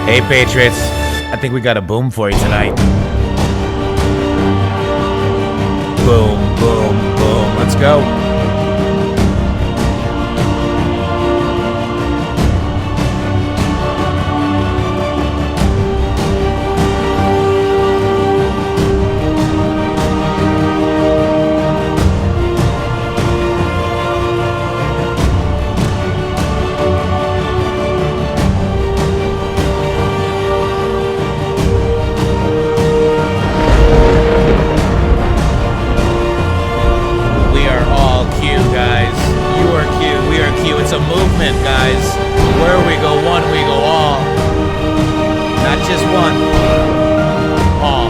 Hey, Patriots. I think we got a boom for you tonight. Boom, boom, boom. Let's go. It's a movement, guys. Where we go one, we go all. Not just one. All.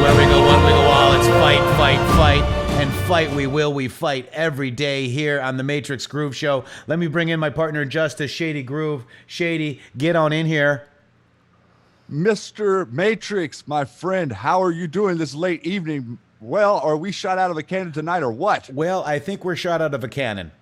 Where we go one, we go all. It's fight, fight, fight. And fight we will. We fight every day here on the Matrix Groove Show. Let me bring in my partner Justice, Shady Groove. Shady, get on in here. Mr. Matrix, my friend, how are you doing this late evening? Well, are we shot out of a cannon tonight or what? Well, I think we're shot out of a cannon.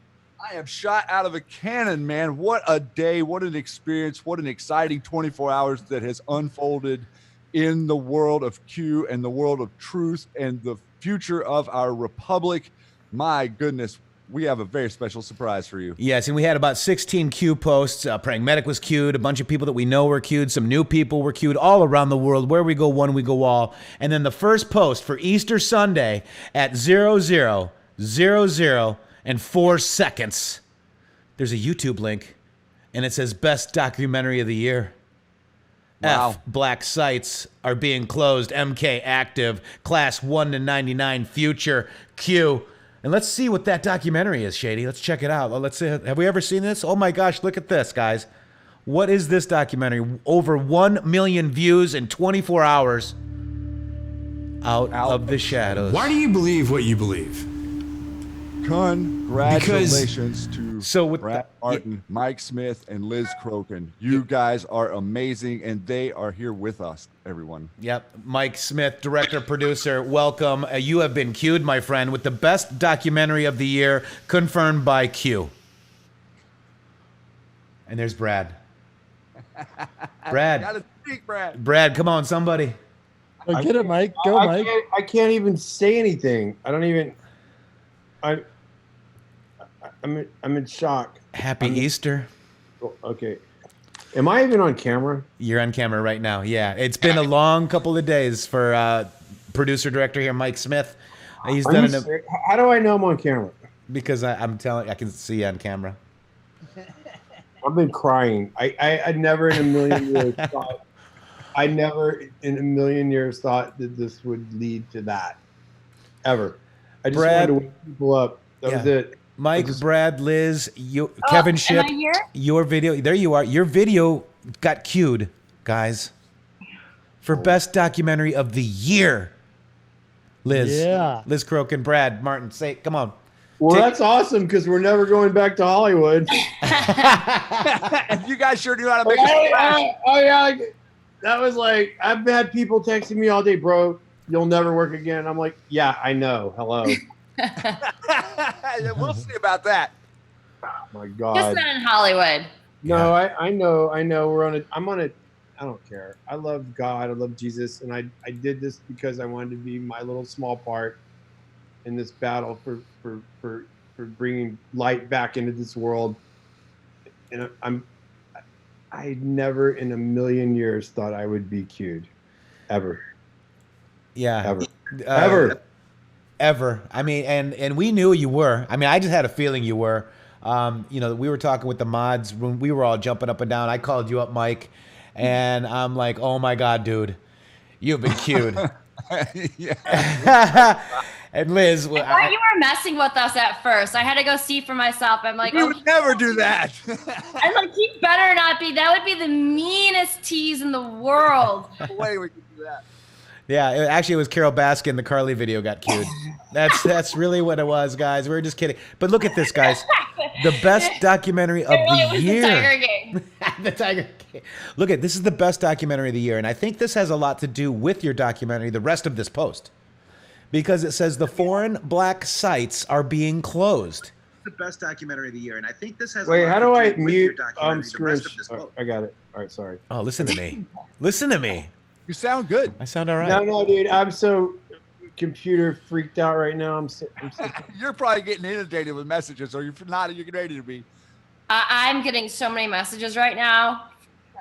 I am shot out of a cannon, man. What a day. What an experience. What an exciting 24 hours that has unfolded in the world of Q and the world of truth and the future of our republic. My goodness, we have a very special surprise for you. Yes, and we had about 16 Q posts. Praying Medic was queued. A bunch of people that we know were queued. Some new people were queued all around the world. Where we go one, we go all. And then the first post for Easter Sunday at 0000 and 4 seconds. There's a YouTube link, and it says Best Documentary of the Year. Wow. F, black sites are being closed. MK active. Class 1 to 99 future. Q. And let's see what that documentary is, Shady. Let's check it out. Let's see. Have we ever seen this? Oh my gosh, look at this, guys. What is this documentary? Over 1 million views in 24 hours. Out of the shadows. Why do you believe what you believe? Congratulations to Brad Martin, Mike Smith, and Liz Crokin. You guys are amazing, and they are here with us, everyone. Yep. Mike Smith, director, producer, welcome. You have been queued, my friend, with the best documentary of the year, confirmed by Q. And there's Brad. Brad. Gotta speak, Brad. Brad, come on, somebody. Get it, Mike. Go, Mike. I can't even say anything. I don't even... I'm in shock. Happy Easter. Okay. Am I even on camera? You're on camera right now. Yeah. It's been a long couple of days for producer director here, Mike Smith. He's done it. How do I know I'm on camera? Because I'm telling you, I can see you on camera. I've been crying. I never in a million years thought. I never in a million years thought that this would lead to that. Ever. I just wanted to wake people up. That was it. Mike, Brad, Liz, Kevin Ship, your video. There you are. Your video got queued, guys, for best documentary of the year. Liz, Liz Crokin, Brad, Martin, say, come on. Well, that's awesome because we're never going back to Hollywood. And you guys sure knew how to make it. Oh yeah, that was like I've had people texting me all day, bro. You'll never work again. I'm like, yeah, I know. Hello. We'll see about that. Oh my God. Just not in Hollywood. No, I know. I'm on it. I don't care. I love God. I love Jesus. And I did this because I wanted to be my little small part in this battle for bringing light back into this world. And I never in a million years thought I would be queued. Ever. Yeah. Ever. Ever. I mean, and we knew you were. I mean, I just had a feeling you were. You know, we were talking with the mods when we were all jumping up and down. I called you up, Mike, and I'm like, oh my God, dude, you've been queued. And Liz, I thought you were messing with us at first. I had to go see for myself. I'm like, we would never do that. I'm like, he better not be. That would be the meanest tease in the world. No way we could do that. Yeah, actually, it was Carol Baskin. The Carly video got queued. That's really what it was, guys. We were just kidding. But look at this, guys. The best documentary of the year. The Tiger Game. The Tiger Game. Look at this is the best documentary of the year, and I think this has a lot to do with your documentary. The rest of this post, because it says the foreign black sites are being closed. the best documentary of the year, and I think this has. Wait, a lot how to do I with your mute? documentary, the Screw. rest of this Oh, book. I got it. All right, sorry. Oh, listen to me. Listen to me. You sound good. I sound all right. No, dude, I'm so computer freaked out right now. I'm so You're probably getting inundated with messages, or you're not. You're ready to be. I'm getting so many messages right now.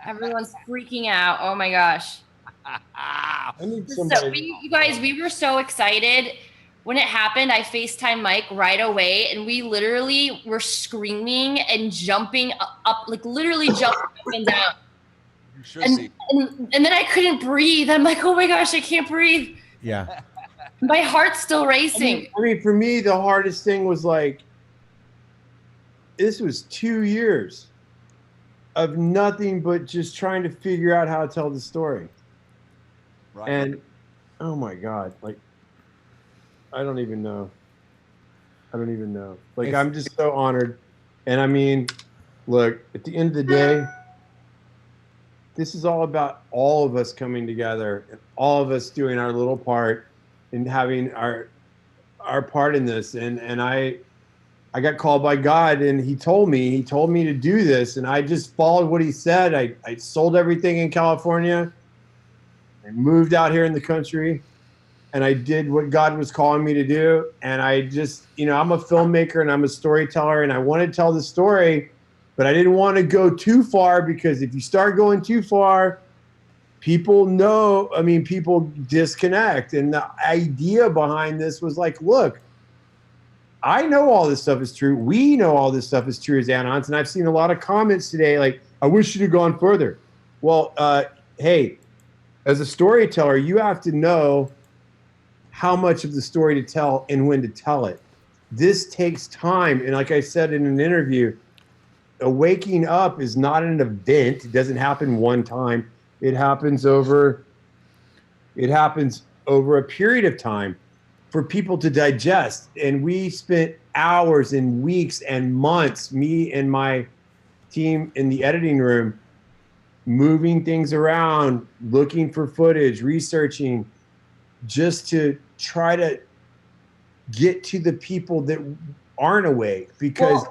Everyone's freaking out. Oh my gosh. I need So somebody. you guys, we were so excited when it happened. I FaceTime Mike right away, and we literally were screaming and jumping up, like literally jumping up and down. You should see. And then I couldn't breathe. I'm like, oh my gosh, I can't breathe. Yeah. My heart's still racing. I mean, for me, the hardest thing was like, this was 2 years of nothing but just trying to figure out how to tell the story. Right. And oh my God, like, I don't even know. Like, I'm just so honored. And I mean, look, at the end of the day, this is all about all of us coming together and all of us doing our little part and having our part in this. And I got called by God, and he told me to do this, and I just followed what he said. I sold everything in California. I moved out here in the country, and I did what God was calling me to do. And I just, I'm a filmmaker and I'm a storyteller, and I want to tell the story, but I didn't want to go too far, because if you start going too far, people disconnect. And the idea behind this was like, look, I know all this stuff is true. We know all this stuff is true as Anons. And I've seen a lot of comments today like, I wish you'd have gone further. Well, hey, as a storyteller, you have to know how much of the story to tell and when to tell it. This takes time. And like I said in an interview, waking up is not an event. It doesn't happen one time. It happens over a period of time for people to digest. And we spent hours and weeks and months, me and my team in the editing room, moving things around, looking for footage, researching, just to try to get to the people that aren't awake, because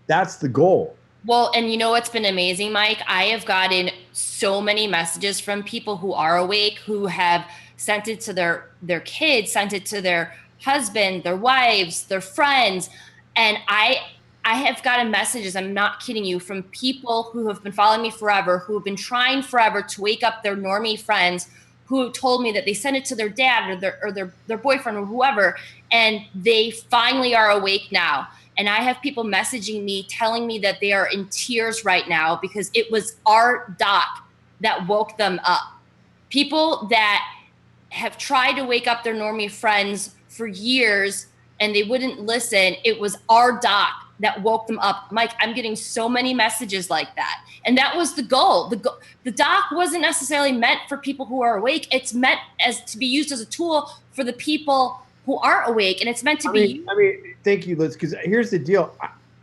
that's the goal. Well, and you know what's been amazing, Mike? I have gotten so many messages from people who are awake, who have sent it to their kids, sent it to their husband, their wives, their friends. And I have gotten messages, I'm not kidding you, from people who have been following me forever, who have been trying forever to wake up their normie friends, who told me that they sent it to their dad or their boyfriend or whoever, and they finally are awake now. And I have people messaging me, telling me that they are in tears right now because it was our doc that woke them up. People that have tried to wake up their normie friends for years and they wouldn't listen. It was our doc that woke them up. Mike, I'm getting so many messages like that. And that was the goal. The doc wasn't necessarily meant for people who are awake. It's meant as to be used as a tool for the people who aren't awake, and it's meant to be. I mean, thank you, Liz, because here's the deal.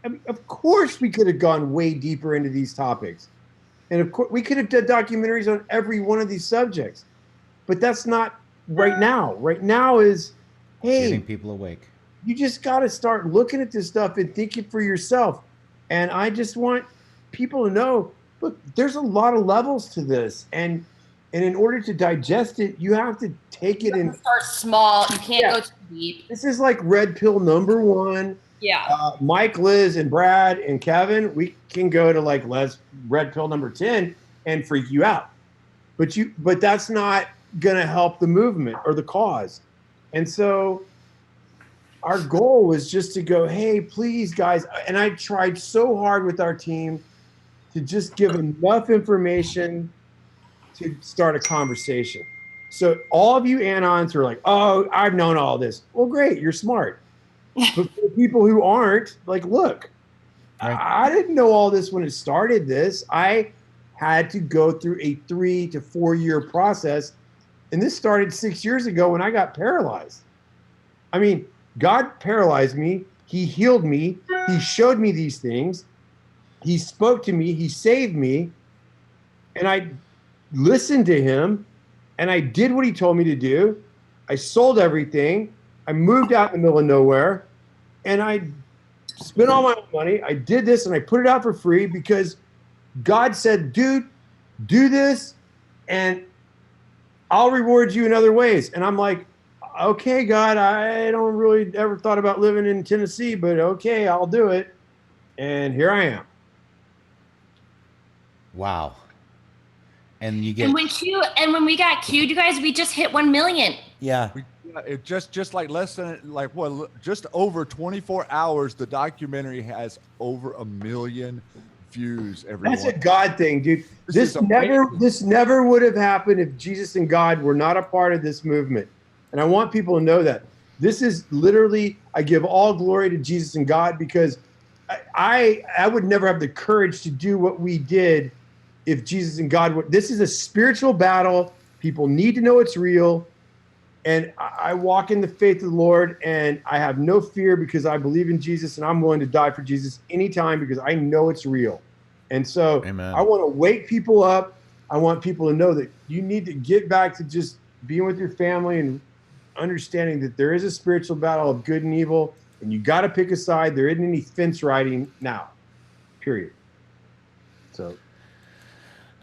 I mean, of course we could have gone way deeper into these topics. And of course we could have done documentaries on every one of these subjects. But that's not right now. Right now is, hey, Getting people awake. You just got to start looking at this stuff and thinking for yourself. And I just want people to know, look, there's a lot of levels to this. And in order to digest it, you have to take it and start small. You can't go too deep. This is like red pill number 1. Yeah. Mike, Liz, and Brad, and Kevin, we can go to like red pill number 10 and freak you out. But that's not going to help the movement or the cause. And so our goal was just to go, hey, please, guys. And I tried so hard with our team to just give enough information to start a conversation. So all of you Anons are like, oh, I've known all this. Well, great, you're smart. But for the people who aren't, like, look, I didn't know all this when it started this. I had to go through a 3 to 4 year process. And this started 6 years ago when I got paralyzed. I mean, God paralyzed me. He healed me. He showed me these things. He spoke to me. He saved me. And I listened to him. And I did what he told me to do. I sold everything. I moved out in the middle of nowhere. And I spent all my own money. I did this and I put it out for free because God said, dude, do this and I'll reward you in other ways. And I'm like, okay, God, I don't really ever thought about living in Tennessee, but okay, I'll do it. And here I am. Wow. And you get and when we got queued, you guys, we just hit 1 million. yeah. It just like less than just over 24 hours, the documentary has over 1 million views. That's a God thing, dude. This never would have happened if Jesus and God were not a part of this movement. And I want people to know that. This is literally, I give all glory to Jesus and God because I would never have the courage to do what we did if Jesus and God were. This is a spiritual battle. People need to know it's real. And I walk in the faith of the Lord, and I have no fear because I believe in Jesus, and I'm willing to die for Jesus anytime because I know it's real. And so Amen. I want to wake people up. I want people to know that you need to get back to just being with your family and understanding that there is a spiritual battle of good and evil, and you got to pick a side. There isn't any fence riding now, period. So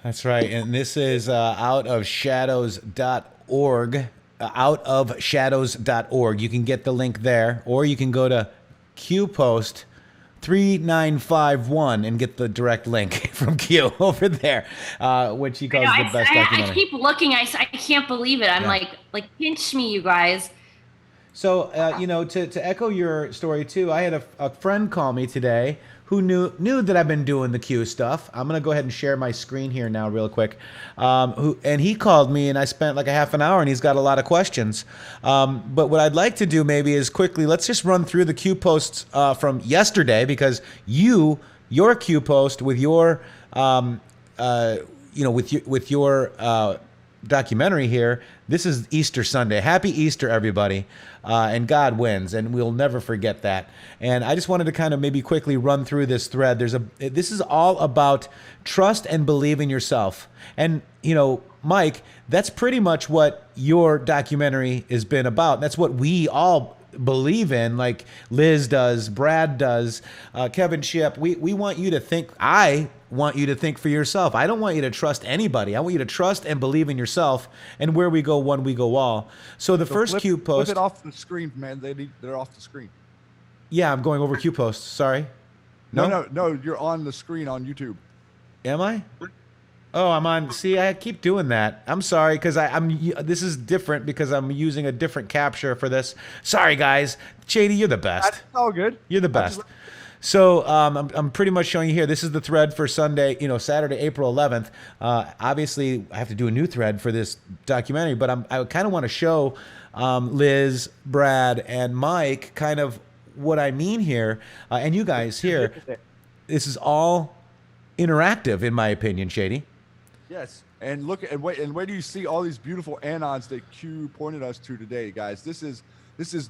That's right. And this is outofshadows.org. Outofshadows.org. You can get the link there, or you can go to QPost 3951 and get the direct link from Q over there, which he calls the best documentary. I keep looking. I can't believe it. I'm like pinch me, you guys. So, to echo your story too, I had a friend call me today who knew that I've been doing the Q stuff. I'm gonna go ahead and share my screen here now real quick. And he called me and I spent like a half an hour and he's got a lot of questions. But what I'd like to do maybe is quickly, let's just run through the Q posts from yesterday because your Q post with your, with your documentary here, this is Easter Sunday. Happy Easter, everybody. And God wins, and we'll never forget that. And I just wanted to kind of maybe quickly run through this thread. This is all about trust and believe in yourself. And, Mike, that's pretty much what your documentary has been about. That's what we all believe in, like Liz does, Brad does, Kevin Ship. We want you to think, I want you to think for yourself. I don't want you to trust anybody. I want you to trust and believe in yourself, and where we go one, we go all. So the first Q post. Flip it off the screen, man. They're off the screen. Yeah, I'm going over Q posts. Sorry. No, you're on the screen on YouTube. Am I? Oh, I'm on. See, I keep doing that. I'm sorry, because this is different because I'm using a different capture for this. Sorry, guys. Shady, you're the best. That's all good. You're the best. So I'm pretty much showing you here. This is the thread for Sunday, Saturday, April 11th. Obviously, I have to do a new thread for this documentary, but I kind of want to show Liz, Brad, and Mike kind of what I mean here, and you guys here. This is all interactive, in my opinion, Shady. Yes, and look and where do you see all these beautiful anons that Q pointed us to today, guys? This is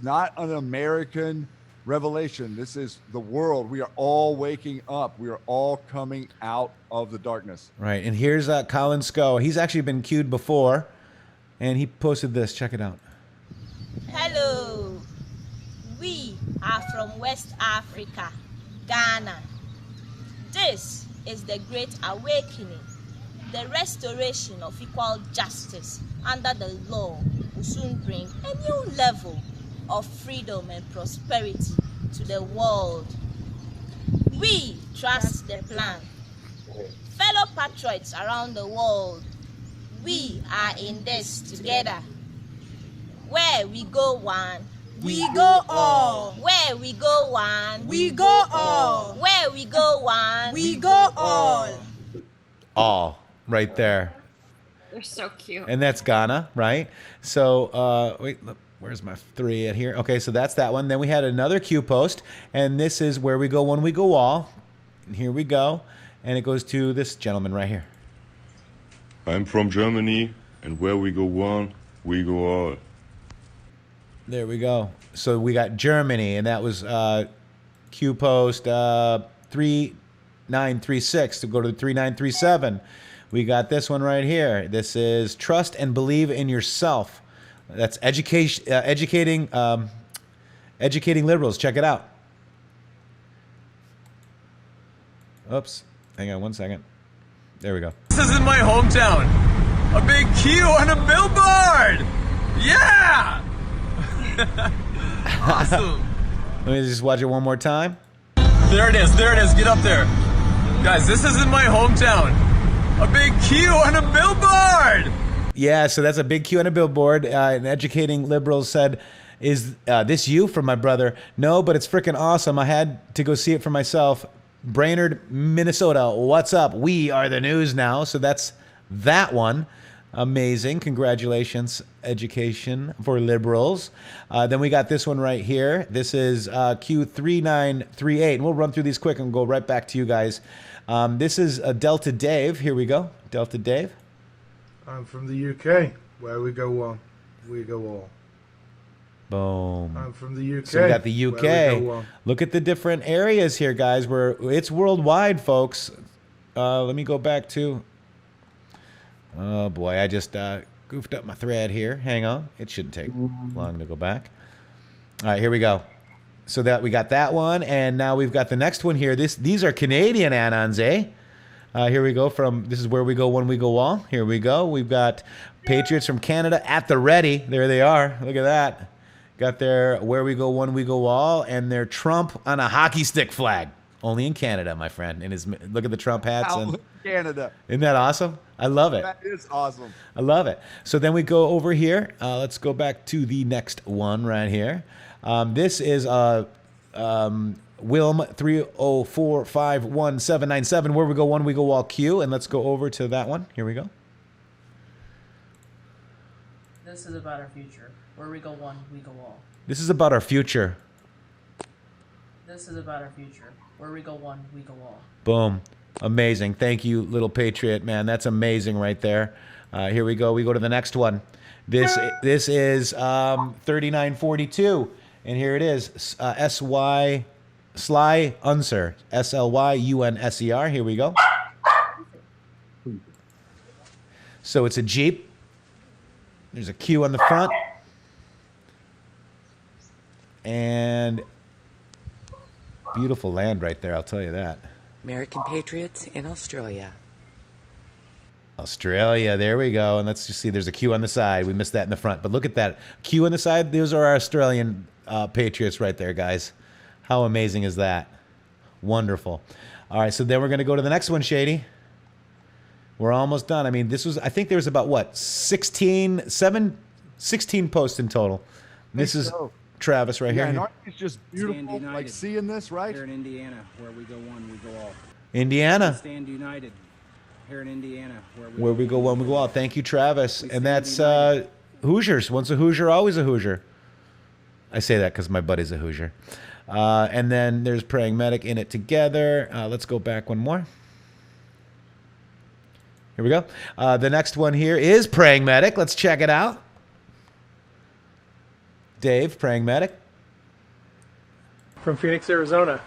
not an American revelation. This is the world. We are all waking up. We are all coming out of the darkness. Right, and here's Colin Scow. He's actually been queued before, and he posted this. Check it out. Hello, we are from West Africa, Ghana. This is the Great Awakening. The restoration of equal justice under the law will soon bring a new level of freedom and prosperity to the world. We trust the plan. Fellow patriots around the world, we are in this together. Where we go one, we go all. Where we go one, we go all. Where we go one, we go all. All right there. They're so cute. And that's Ghana, right? So wait, look, where's my 3 at here? Okay, so that's that one. Then we had another Q post, and this is where we go one, we go all. And here we go, and it goes to this gentleman right here. I'm from Germany, and where we go one, we go all. There we go. So we got Germany, and that was Q post 3936 to go to 3937. We got this one right here. This is trust and believe in yourself. That's educating liberals. Check it out. Oops. Hang on 1 second. There we go. This is in my hometown. A big Q on a billboard. Yeah. Awesome. Let me just watch it one more time. There it is. There it is. Get up there. Guys, this is in my hometown. A big Q on a billboard. Yeah, so that's a big Q on a billboard. And Educating Liberals said, is this you from my brother? No, but it's freaking awesome. I had to go see it for myself. Brainerd, Minnesota. What's up? We are the news now. So that's that one. Amazing. Congratulations, Education for Liberals. Then we got this one right here. This is Q3938. And we'll run through these quick and go right back to you guys. This is Delta Dave. Here we go. Delta Dave. I'm from the UK, where we go one, we go all. Boom. I'm from the UK. So we got the UK. Look at the different areas here, guys. It's worldwide, folks. Let me go back to... Oh, boy. I just goofed up my thread here. Hang on. It shouldn't take long to go back. All right, here we go. So that we got that one, and now we've got the next one here. These are Canadian anons, eh? Here we go this is where we go when we go all. Here we go. We've got Patriots from Canada at the ready. There they are. Look at that. Got their where we go when we go all, and their Trump on a hockey stick flag. Only in Canada, my friend. Look at the Trump hats. And Canada. Isn't that awesome? I love it. That is awesome. I love it. So then we go over here. Let's go back to the next one right here. This is Wilm 304511797. Where we go one, we go all Q. And let's go over to that one. Here we go. This is about our future. Where we go one, we go all. This is about our future. This is about our future. Where we go one, we go all. Boom. Amazing. Thank you, little Patriot, man. That's amazing right there. Here we go. We go to the next one. This is 3942. And here it is. Sly Unser. SLYUNSER. Here we go. So it's a Jeep. There's a Q on the front. And beautiful land right there, I'll tell you that. American Patriots in Australia. Australia, there we go. And let's just see, there's a Q on the side. We missed that in the front. But look at that. Q on the side, those are our Australian Patriots right there, guys. How amazing is that? Wonderful. All right, so then we're going to go to the next one, Shady. We're almost done. I mean, I think there was about, what, 16 posts in total. This is Travis right here. And aren't these just beautiful, like seeing this, right? Here in Indiana, where we go one, we go all. Indiana. Stand united. Here in Indiana, where we go one, we go all. Thank you, Travis. And that's Hoosiers. Once a Hoosier, always a Hoosier. I say that because my buddy's a Hoosier. And then there's Praying Medic in it together. Let's go back one more. Here we go. The next one here is Praying Medic. Let's check it out. Dave, Praying Medic. From Phoenix, Arizona.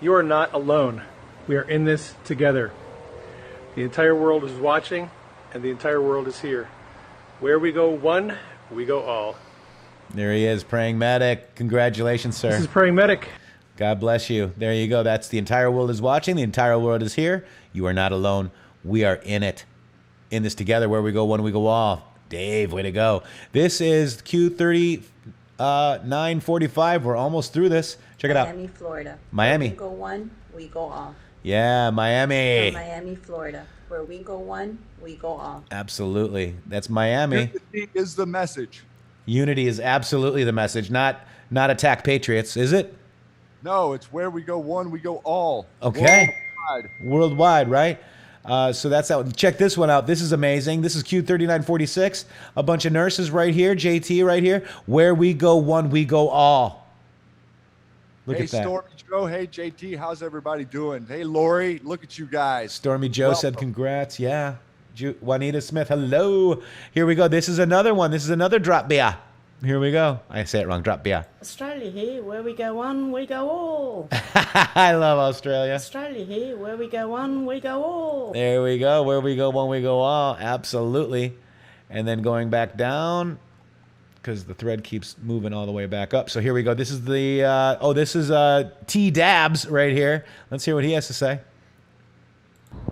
You are not alone. We are in this together. The entire world is watching, and the entire world is here. Where we go one, we go all. There he is, Praying Medic. Congratulations, sir. This is Praying Medic. God bless you. There you go. That's the entire world is watching. The entire world is here. You are not alone. We are in it. In this together. Where we go one, we go all. Dave, way to go. This is Q3945. We're almost through this. Check it out. Miami, Florida. Miami. Where we go one, we go all. Yeah, Miami. Miami, Florida. Where we go one, we go all. Absolutely. That's Miami. Unity is the message. Unity is absolutely the message. Not attack Patriots, is it? No, it's where we go one, we go all. Okay. Worldwide, right? So that's out. Check this one out. This is amazing. This is Q3946. A bunch of nurses right here. JT right here. Where we go one, we go all. Look at that. Hey, Stormy Joe. Hey, JT. How's everybody doing? Hey, Lori. Look at you guys. Stormy Joe said congrats. Yeah. Juanita Smith. Hello. Here we go. This is another one. This is another drop beer. Here we go. I say it wrong. Drop beer. Australia here. Where we go one, we go all. I love Australia. Australia here. Where we go one, we go all. There we go. Where we go one, we go all. Absolutely. And then going back down, because the thread keeps moving all the way back up. So here we go. This is the, this is T Dabs right here. Let's hear what he has to say.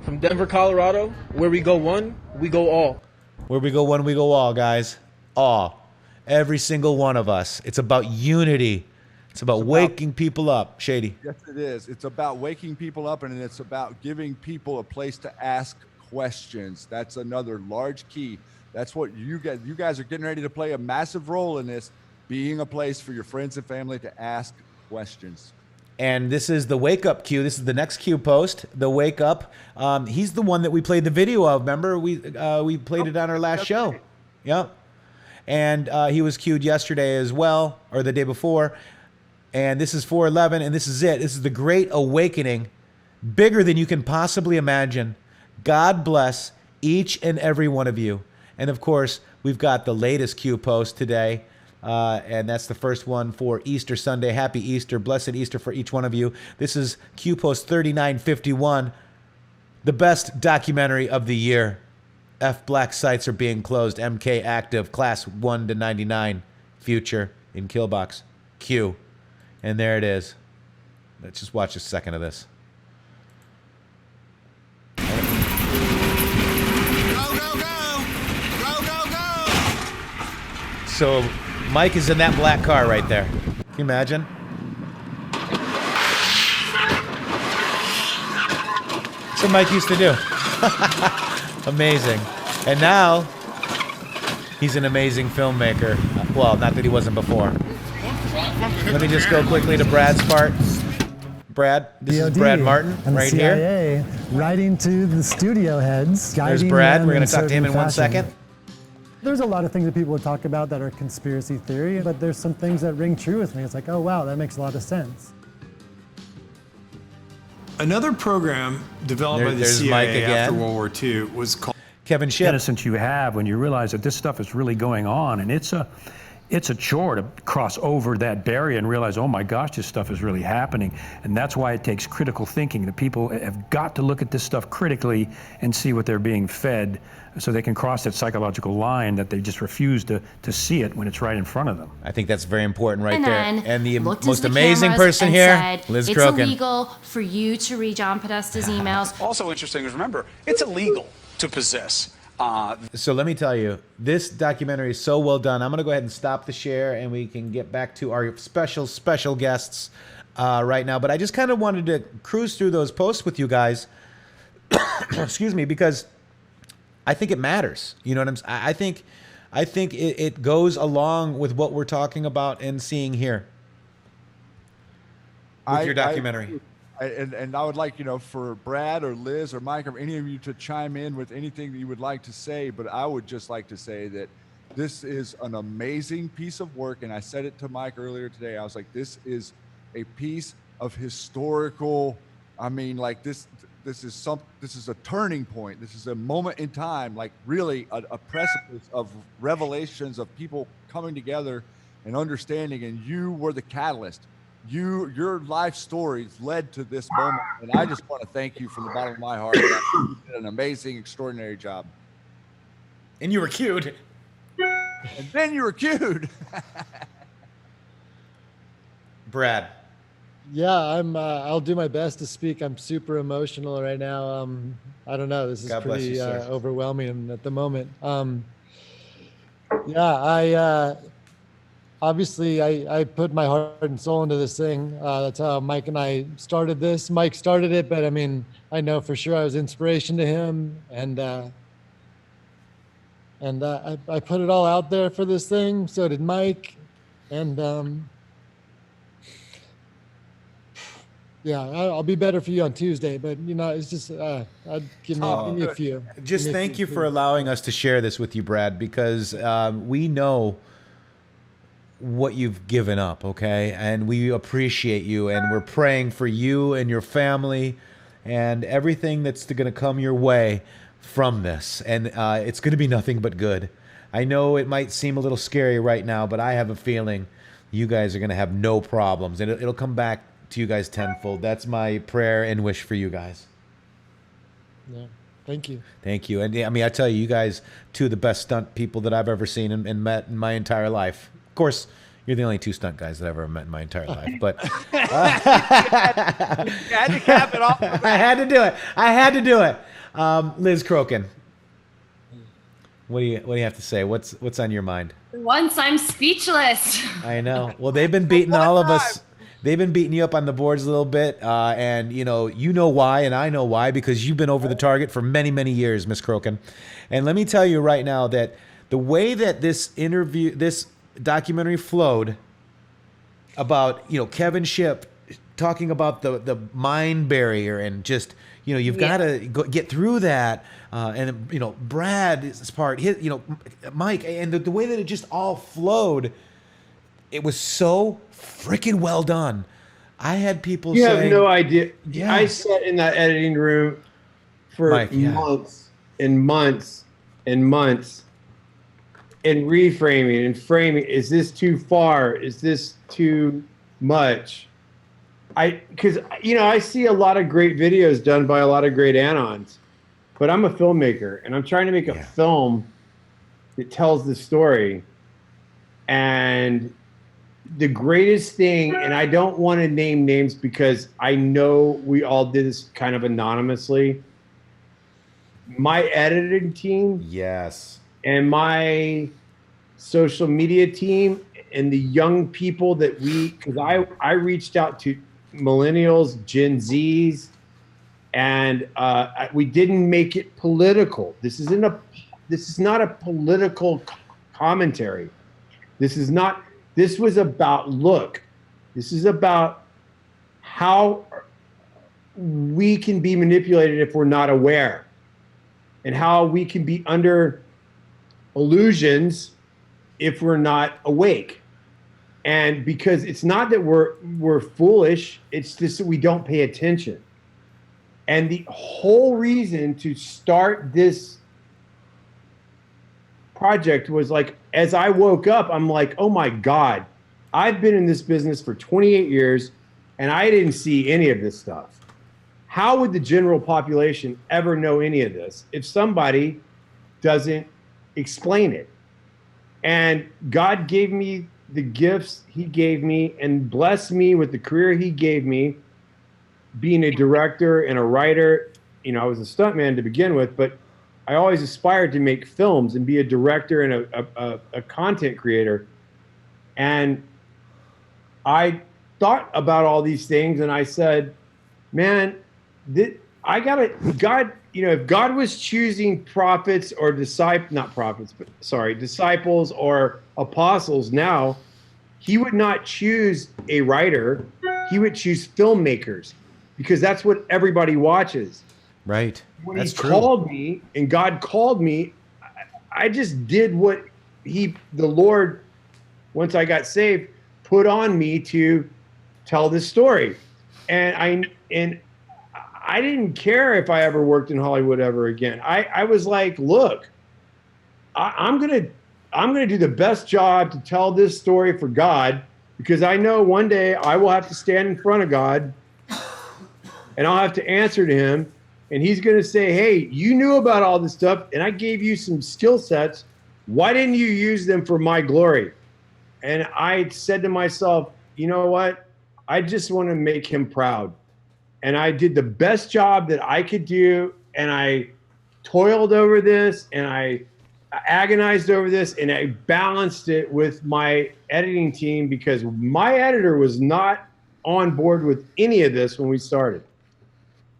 From Denver, Colorado, where we go one, we go all. Where we go one, we go all, guys. All. Every single one of us. It's about unity. It's about waking people up. Shady. Yes, it is. It's about waking people up, and it's about giving people a place to ask questions. That's another large key. That's what you guys are getting ready to play a massive role in this, being a place for your friends and family to ask questions. And this is the wake up cue. This is the next cue post, the wake up. He's the one that we played the video of. Remember, we played it on our last show. Right. Yep. And he was cued yesterday as well, or the day before. And this is 411, and this is it. This is the Great Awakening, bigger than you can possibly imagine. God bless each and every one of you. And of course, we've got the latest cue post today. And that's the first one for Easter Sunday. Happy Easter. Blessed Easter for each one of you. This is Q Post 3951, the best documentary of the year. F Black sites are being closed. MK active. Class 1 to 99. Future in Killbox. Q. And there it is. Let's just watch a second of this. Go, go, go! Go, go, go! So Mike is in that black car right there. Can you imagine? That's what Mike used to do. Amazing. And now, he's an amazing filmmaker. Well, not that he wasn't before. Let me just go quickly to Brad's part. Brad, this is Brad Martin and right the CIA here. writing to the studio heads. There's guiding Brad. them We're going in to talk to him in certain 1 fashion. second. There's a lot of things that people would talk about that are conspiracy theory, but there's some things that ring true with me. It's like, oh wow, that makes a lot of sense. Another program developed by the There's Mike CIA again. after World War II was called Kevin Ship. Innocence you have when you realize that this stuff is really going on, and it's a chore to cross over that barrier and realize, oh my gosh, this stuff is really happening. And that's why it takes critical thinking. The people have got to look at this stuff critically and see what they're being fed so they can cross that psychological line that they just refuse to see it when it's right in front of them. I think that's very important right And there. then And the looked most into the amazing cameras person and here, said, Liz it's Crokin. illegal for you to read John Podesta's emails. Also interesting is, remember, it's illegal to possess. So let me tell you, this documentary is so well done. I'm going to go ahead and stop the share, and we can get back to our special guests right now. But I just kind of wanted to cruise through those posts with you guys. Excuse me, because I think it matters. You know what I'm saying? I think it goes along with what we're talking about and seeing here with your documentary. And I would like, for Brad or Liz or Mike or any of you to chime in with anything that you would like to say. But I would just like to say that this is an amazing piece of work. And I said it to Mike earlier today. I was like, this is a piece of historical. I mean, like this is a turning point. This is a moment in time, like really a precipice of revelations of people coming together and understanding. And you were the catalyst. Your life stories led to this moment, and I just want to thank you from the bottom of my heart. You did an amazing, extraordinary job. And you were cued. And then you were cued. Brad. Yeah, I'll do my best to speak. I'm super emotional right now. I don't know. This is God bless pretty you, sir. overwhelming at the moment. Yeah, obviously, I put my heart and soul into this thing. That's how Mike and I started this. Mike started it, but I mean, I know for sure I was inspiration to him, and I put it all out there for this thing. So did Mike, and yeah, I'll be better for you on Tuesday. But it's just give me a few. Just thank you for allowing us to share this with you, Brad, because we know what you've given up, okay? And we appreciate you, and we're praying for you and your family and everything that's going to come your way from this. And it's going to be nothing but good. I know it might seem a little scary right now, but I have a feeling you guys are going to have no problems, and it'll come back to you guys tenfold. That's my prayer and wish for you guys. Yeah, thank you. Thank you. And I mean, I tell you, you guys, two of the best stunt people that I've ever seen and met in my entire life. Of course, you're the only two stunt guys that I've ever met in my entire life. But you had to cap it off. I had to do it. Liz Crokin, what do you have to say? What's on your mind? Once I'm speechless. I know. Well, they've been beating all of us. They've been beating you up on the boards a little bit, and you know why, and I know why, because you've been over the target for many, many years, Miss Crokin. And let me tell you right now that the way that this documentary flowed about, Kevin Shipp talking about the mind barrier and just, you've got to get through that. And, Brad's part, Mike, and the way that it just all flowed, it was so freaking well done. I had people You saying, have no idea. Yeah. I sat in that editing room for Mike, yeah. months and months and months and reframing and framing. Is this too far? Is this too much? Because I see a lot of great videos done by a lot of great anons, but I'm a filmmaker and I'm trying to make a film that tells the story. And the greatest thing, and I don't want to name names because I know we all did this kind of anonymously. My editing team, yes, and my social media team, and the young people that because I reached out to millennials, Gen Zs, and we didn't make it political. This is not a political commentary. This was about, this is about how we can be manipulated if we're not aware, and how we can be under illusions if we're not awake. And because it's not that we're foolish, it's just that we don't pay attention. And the whole reason to start this project was like, as I woke up, I'm like, oh my God, I've been in this business for 28 years and I didn't see any of this stuff. How would the general population ever know any of this if somebody doesn't explain it? And God gave me the gifts he gave me and blessed me with the career he gave me, being a director and a writer. I was a stuntman to begin with, but I always aspired to make films and be a director and a content creator. And I thought about all these things and I said, man, if God was choosing prophets or disciples or apostles now, he would not choose a writer, he would choose filmmakers, because that's what everybody watches. Right. When That's he true. called me and God called me, I just did what the Lord, once I got saved, put on me to tell this story. And I didn't care if I ever worked in Hollywood ever again. I was like, look, I'm gonna do the best job to tell this story for God, because I know one day I will have to stand in front of God and I'll have to answer to him. And he's going to say, hey, you knew about all this stuff and I gave you some skill sets. Why didn't you use them for my glory? And I said to myself, you know what? I just want to make him proud. And I did the best job that I could do. And I toiled over this and I agonized over this and I balanced it with my editing team, because my editor was not on board with any of this when we started.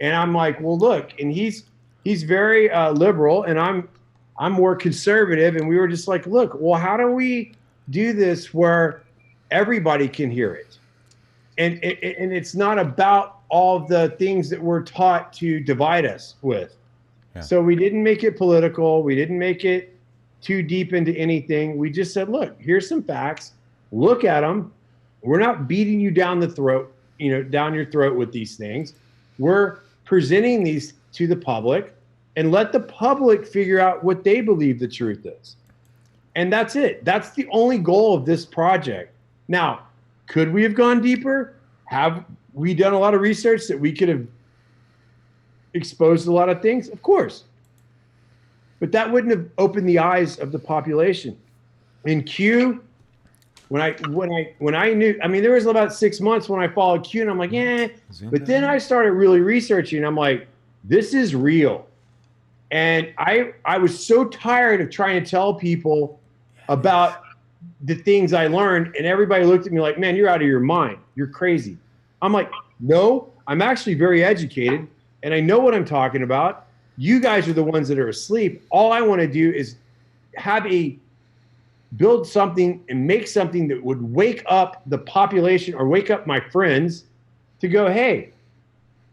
And I'm like, well, look, and he's very liberal and I'm more conservative. And we were just like, look, well, how do we do this where everybody can hear it? And it's not about all the things that we're taught to divide us with. Yeah. So we didn't make it political. We didn't make it too deep into anything. We just said, look, here's some facts. Look at them. We're not beating you down the throat, down your throat with these things. We're presenting these to the public and let the public figure out what they believe the truth is. And that's it. That's the only goal of this project. Now, could we have gone deeper? Have we done a lot of research that we could have exposed a lot of things? Of course. But that wouldn't have opened the eyes of the population. In Q, when I knew, there was about 6 months when I followed Q and I'm like, but then I started really researching. I'm like, this is real. And I was so tired of trying to tell people about the things I learned, and everybody looked at me like, man, you're out of your mind. You're crazy. I'm like, no, I'm actually very educated, and I know what I'm talking about. You guys are the ones that are asleep. All I want to do is build something and make something that would wake up the population or wake up my friends to go, hey,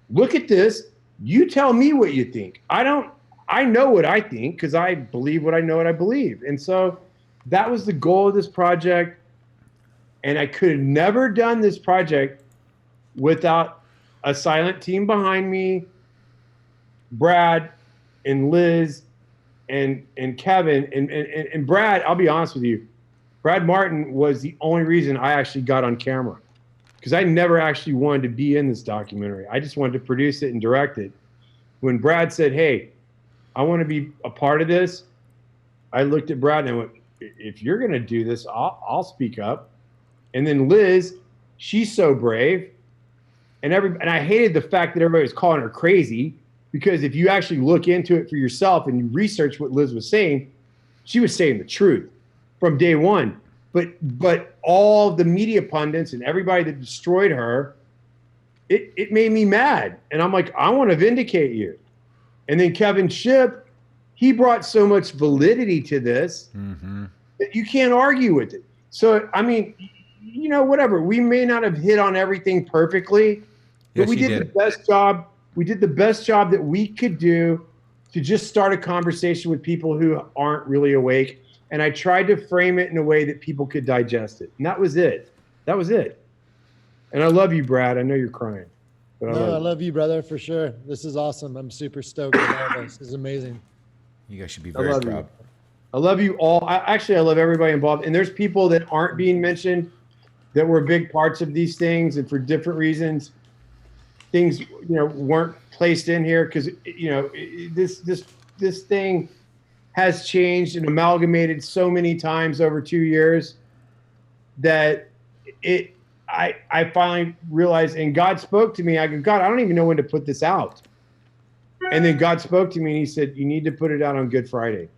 look at this. You tell me what you think. I know what I think because I believe what I know what I believe. And so that was the goal of this project. And I could have never done this project without a silent team behind me, Brad and Liz and Kevin and Brad. I'll be honest with you, Brad Martin was the only reason I actually got on camera, because I never actually wanted to be in this documentary. I just wanted to produce it and direct it. When Brad said, hey, I want to be a part of this, I looked at Brad and I went, if you're going to do this, I'll speak up. And then Liz, she's so brave. And I hated the fact that everybody was calling her crazy, because if you actually look into it for yourself and you research what Liz was saying, she was saying the truth from day one. But all the media pundits and everybody that destroyed her, it made me mad. And I'm like, I want to vindicate you. And then Kevin Shipp, he brought so much validity to this that you can't argue with it. So, I mean, you know, whatever. We may not have hit on everything perfectly, but we did the best job. We did the best job that we could do to just start a conversation with people who aren't really awake. And I tried to frame it in a way that people could digest it. And that was it. That was it. And I love you, Brad. I know you're crying. But I love you, brother, for sure. This is awesome. I'm super stoked about this. This is amazing. You guys should be very proud. I love you all. I love everybody involved. And there's people that aren't being mentioned that were big parts of these things, and for different reasons, things, you know, weren't placed in here because, you know, this thing has changed and amalgamated so many times over 2 years that I finally realized, and God spoke to me. I go, God, I don't even know when to put this out. And then God spoke to me and he said, you need to put it out on Good Friday.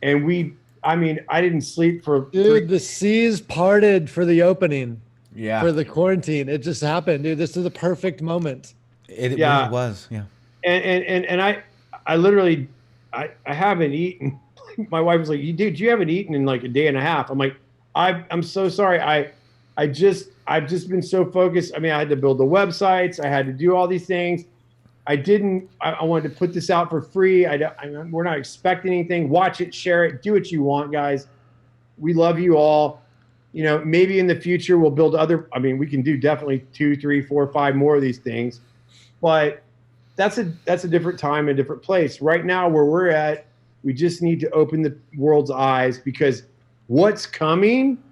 And I didn't sleep for the seas parted for the opening. Yeah. For the quarantine. It just happened, dude. This is the perfect moment. It really was. Yeah. And I literally, I haven't eaten. My wife was like, dude, you haven't eaten in like a day and a half. I'm like, I'm so sorry. I've just been so focused. I mean, I had to build the websites. I had to do all these things. I wanted to put this out for free. We're not expecting anything. Watch it, share it, do what you want, guys. We love you all. You know, maybe in the future we'll build we can do definitely 2, 3, 4, 5 more of these things, but that's a different time, a different place. Right now where we're at, we just need to open the world's eyes, because what's coming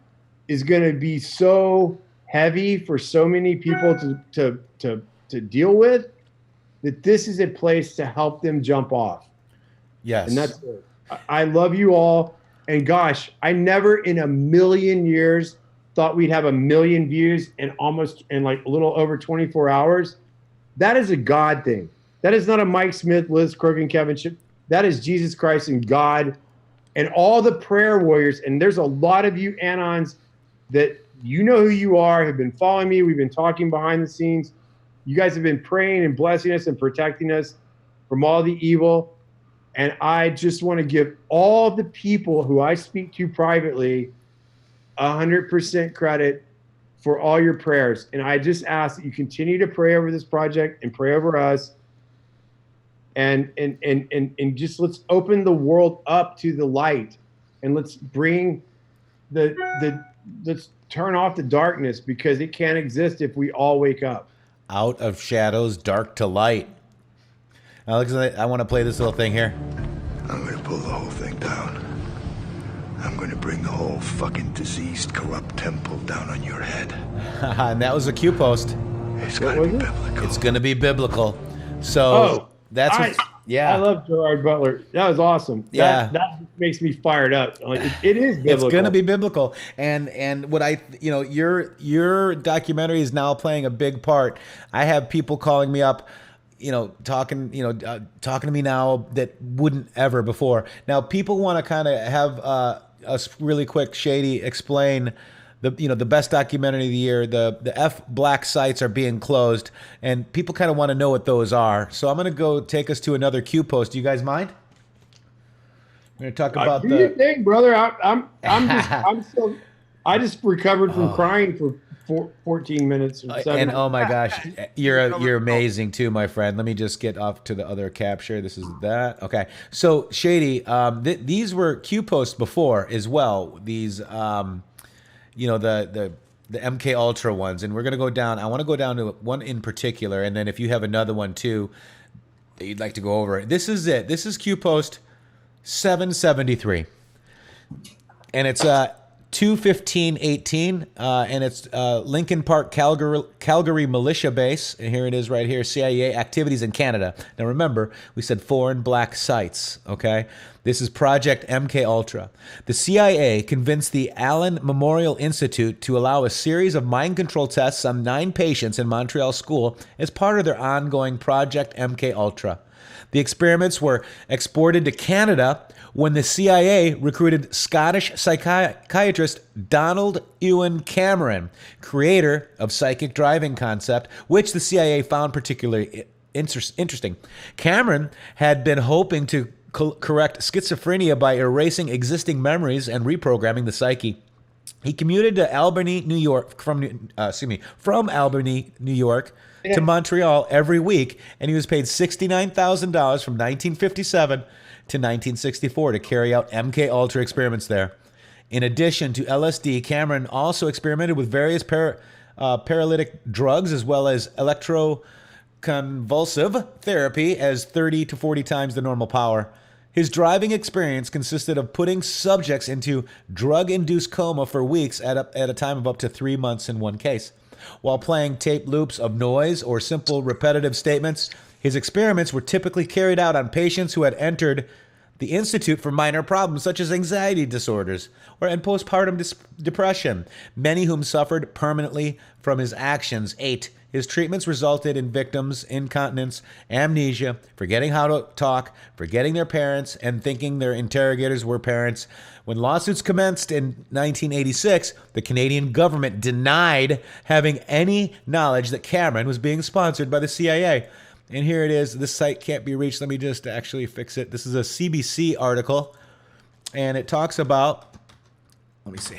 is going to be so heavy for so many people to deal with, that this is a place to help them jump off. Yes. And that's it. I love you all. And gosh, I never in a million years thought we'd have 1 million views in like a little over 24 hours. That is a God thing. That is not a Mike Smith, Liz Crokin, Kevin Shipp. That is Jesus Christ and God and all the prayer warriors. And there's a lot of you Anons that you know who you are, have been following me. We've been talking behind the scenes. You guys have been praying and blessing us and protecting us from all the evil. And I just want to give all the people who I speak to privately 100% credit for all your prayers. And I just ask that you continue to pray over this project and pray over us. And just let's open the world up to the light, and let's bring let's turn off the darkness, because it can't exist if we all wake up. Out of shadows, dark to light. Alex, I want to play this little thing here. I'm going to pull the whole thing down. I'm going to bring the whole fucking diseased, corrupt temple down on your head. And that was a Q post. It's going to be biblical. It's going to be biblical. So that's I love Gerard Butler. That was awesome. Yeah. That makes me fired up. Like it is biblical. It's going to be biblical. And what your documentary is now playing a big part. I have people calling me up, talking to me now that wouldn't ever before. Now, people want to kind of have us really quick, Shady, explain the best documentary of the year. The F black sites are being closed, and people kind of want to know what those are. So I'm going to go take us to another Q post. Do you guys mind? We're going to talk about do your thing, brother. I just recovered from crying for 14 minutes. And oh my gosh, you're amazing too, my friend. Let me just get off to the other capture. This is that. Okay. So Shady, these were Q posts before as well. These, the MK Ultra ones, and we're going to go down. I want to go down to one in particular. And then if you have another one too, that you'd like to go over, this is it. This is Q post 773. And it's, 2/15/18, and it's Lincoln Park, Calgary militia base, and here it is right here, CIA activities in Canada. Now remember, we said foreign black sites, okay? This is Project MK Ultra. The CIA convinced the Allen Memorial Institute to allow a series of mind control tests on 9 patients in Montreal school as part of their ongoing Project MK Ultra. The experiments were exported to Canada when the CIA recruited Scottish psychiatrist Donald Ewan Cameron, creator of psychic driving concept, which the CIA found particularly interesting. Cameron had been hoping to correct schizophrenia by erasing existing memories and reprogramming the psyche. He commuted to Albany, New York, from Albany, New York, to Montreal every week, and he was paid $69,000 from 1957 to 1964 to carry out MK Ultra experiments there. In addition to LSD, Cameron also experimented with various paralytic drugs as well as electroconvulsive therapy as 30 to 40 times the normal power. His driving experience consisted of putting subjects into drug-induced coma for weeks at a time of up to 3 months in one case. While playing tape loops of noise or simple repetitive statements, his experiments were typically carried out on patients who had entered the Institute for minor problems such as anxiety disorders and postpartum depression, many whom suffered permanently from his actions. 8. His treatments resulted in victims' incontinence, amnesia, forgetting how to talk, forgetting their parents, and thinking their interrogators were parents. When lawsuits commenced in 1986, the Canadian government denied having any knowledge that Cameron was being sponsored by the CIA. And here it is. This site can't be reached. Let me just actually fix it. This is a CBC article, and it talks about, let me see.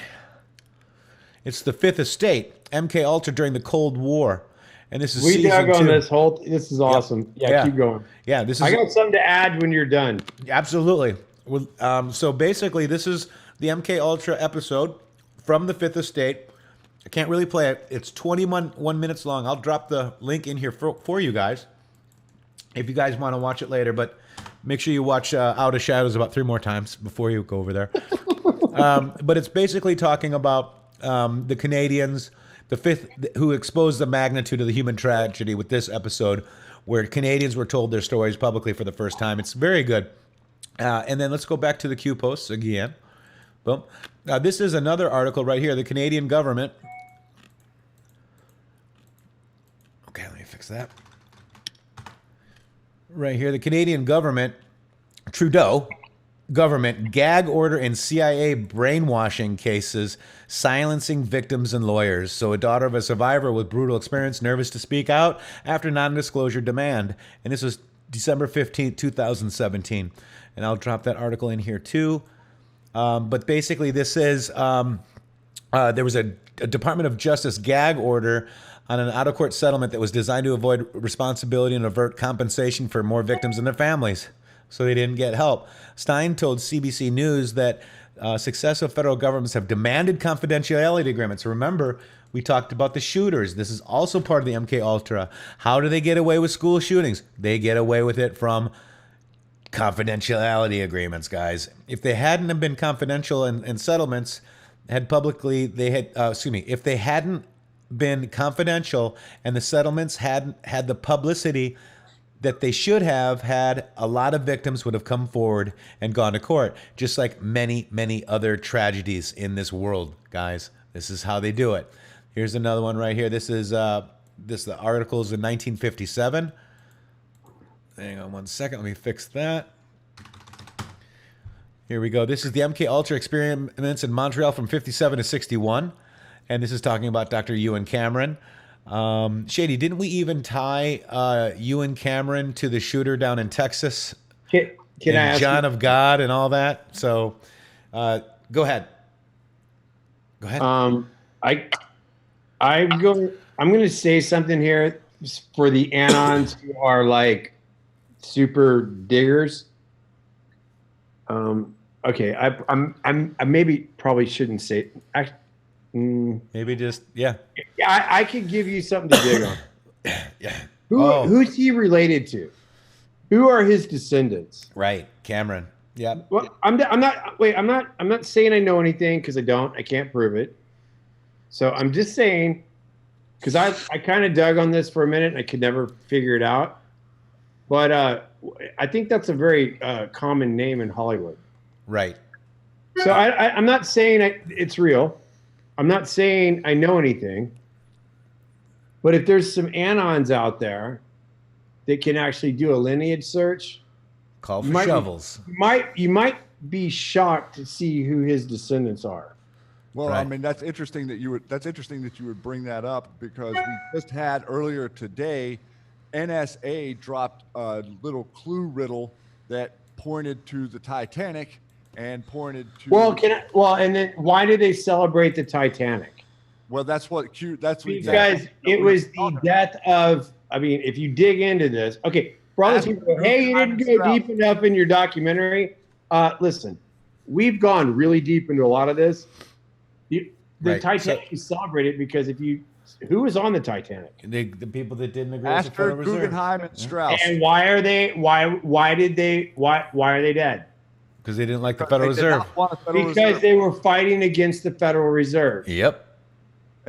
It's the Fifth Estate, MK Ultra during the Cold War. And this is we dug on 2. this is awesome. Yeah, keep going. Yeah, this is. I got something to add when you're done. Absolutely. So basically, this is the MK Ultra episode from the Fifth Estate. I can't really play it. It's 21 minutes long. I'll drop the link in here for you guys if you guys want to watch it later. But make sure you watch Out of Shadows about 3 more times before you go over there. But it's basically talking about the Canadians, the fifth, who exposed the magnitude of the human tragedy with this episode, where Canadians were told their stories publicly for the first time. It's very good. And then let's go back to the Q posts again. Boom. This is another article right here. The Canadian government. Okay, let me fix that. Right here, the Canadian government, Trudeau government, gag order in CIA brainwashing cases, silencing victims and lawyers. So a daughter of a survivor with brutal experience, nervous to speak out after non-disclosure demand. And this was December 15th, 2017. And I'll drop that article in here too. But basically this is, there was a Department of Justice gag order on an out-of-court settlement that was designed to avoid responsibility and avert compensation for more victims and their families. So they didn't get help. Stein told CBC News that successive federal governments have demanded confidentiality agreements. Remember, we talked about the shooters. This is also part of the MK Ultra. How do they get away with school shootings? They get away with it from confidentiality agreements, guys. If they hadn't have been confidential and settlements had publicly, if they hadn't been confidential and the settlements hadn't had the publicity that they should have had, a lot of victims would have come forward and gone to court, just like many, many other tragedies in this world, guys. This is how they do it. Here's another one right here. This is the articles in 1957. Hang on one second. Let me fix that. Here we go. This is the MK Ultra experiments in Montreal from 57 to 61. And this is talking about Dr. Ewan Cameron. Shady, didn't we even tie Ewan Cameron to the shooter down in Texas? Can I ask John you? of God and all that? So go ahead. Go ahead. I'm going to say something here for the anons who are like super diggers. Okay, I maybe probably shouldn't say. Maybe just yeah. I could give you something to dig on. Yeah. Who's he related to? Who are his descendants? Right, Cameron. Yeah. Well, I'm not saying I know anything because I don't. I can't prove it. So I'm just saying, because I kind of dug on this for a minute and I could never figure it out. But I think that's a very common name in Hollywood. Right. So I'm not saying it's real. I'm not saying I know anything. But if there's some anons out there that can actually do a lineage search, call for shovels. You might be shocked to see who his descendants are. Well, Right. I mean, that's interesting that you would bring that up, because we just had earlier today, NSA dropped a little clue riddle that pointed to the Titanic and pointed to. And then why did they celebrate the Titanic? Well, that's what Because it was the death of. I mean, if you dig into this, okay, for all those people who go, hey, you didn't go deep enough in your documentary. Listen, we've gone really deep into a lot of this. The Titanic is celebrated because who was on the Titanic? The people that didn't agree with the Astor, Federal Reserve. Guggenheim, and Strauss. And why are they dead? Because they didn't like the Federal Reserve. Because they were fighting against the Federal Reserve. Yep.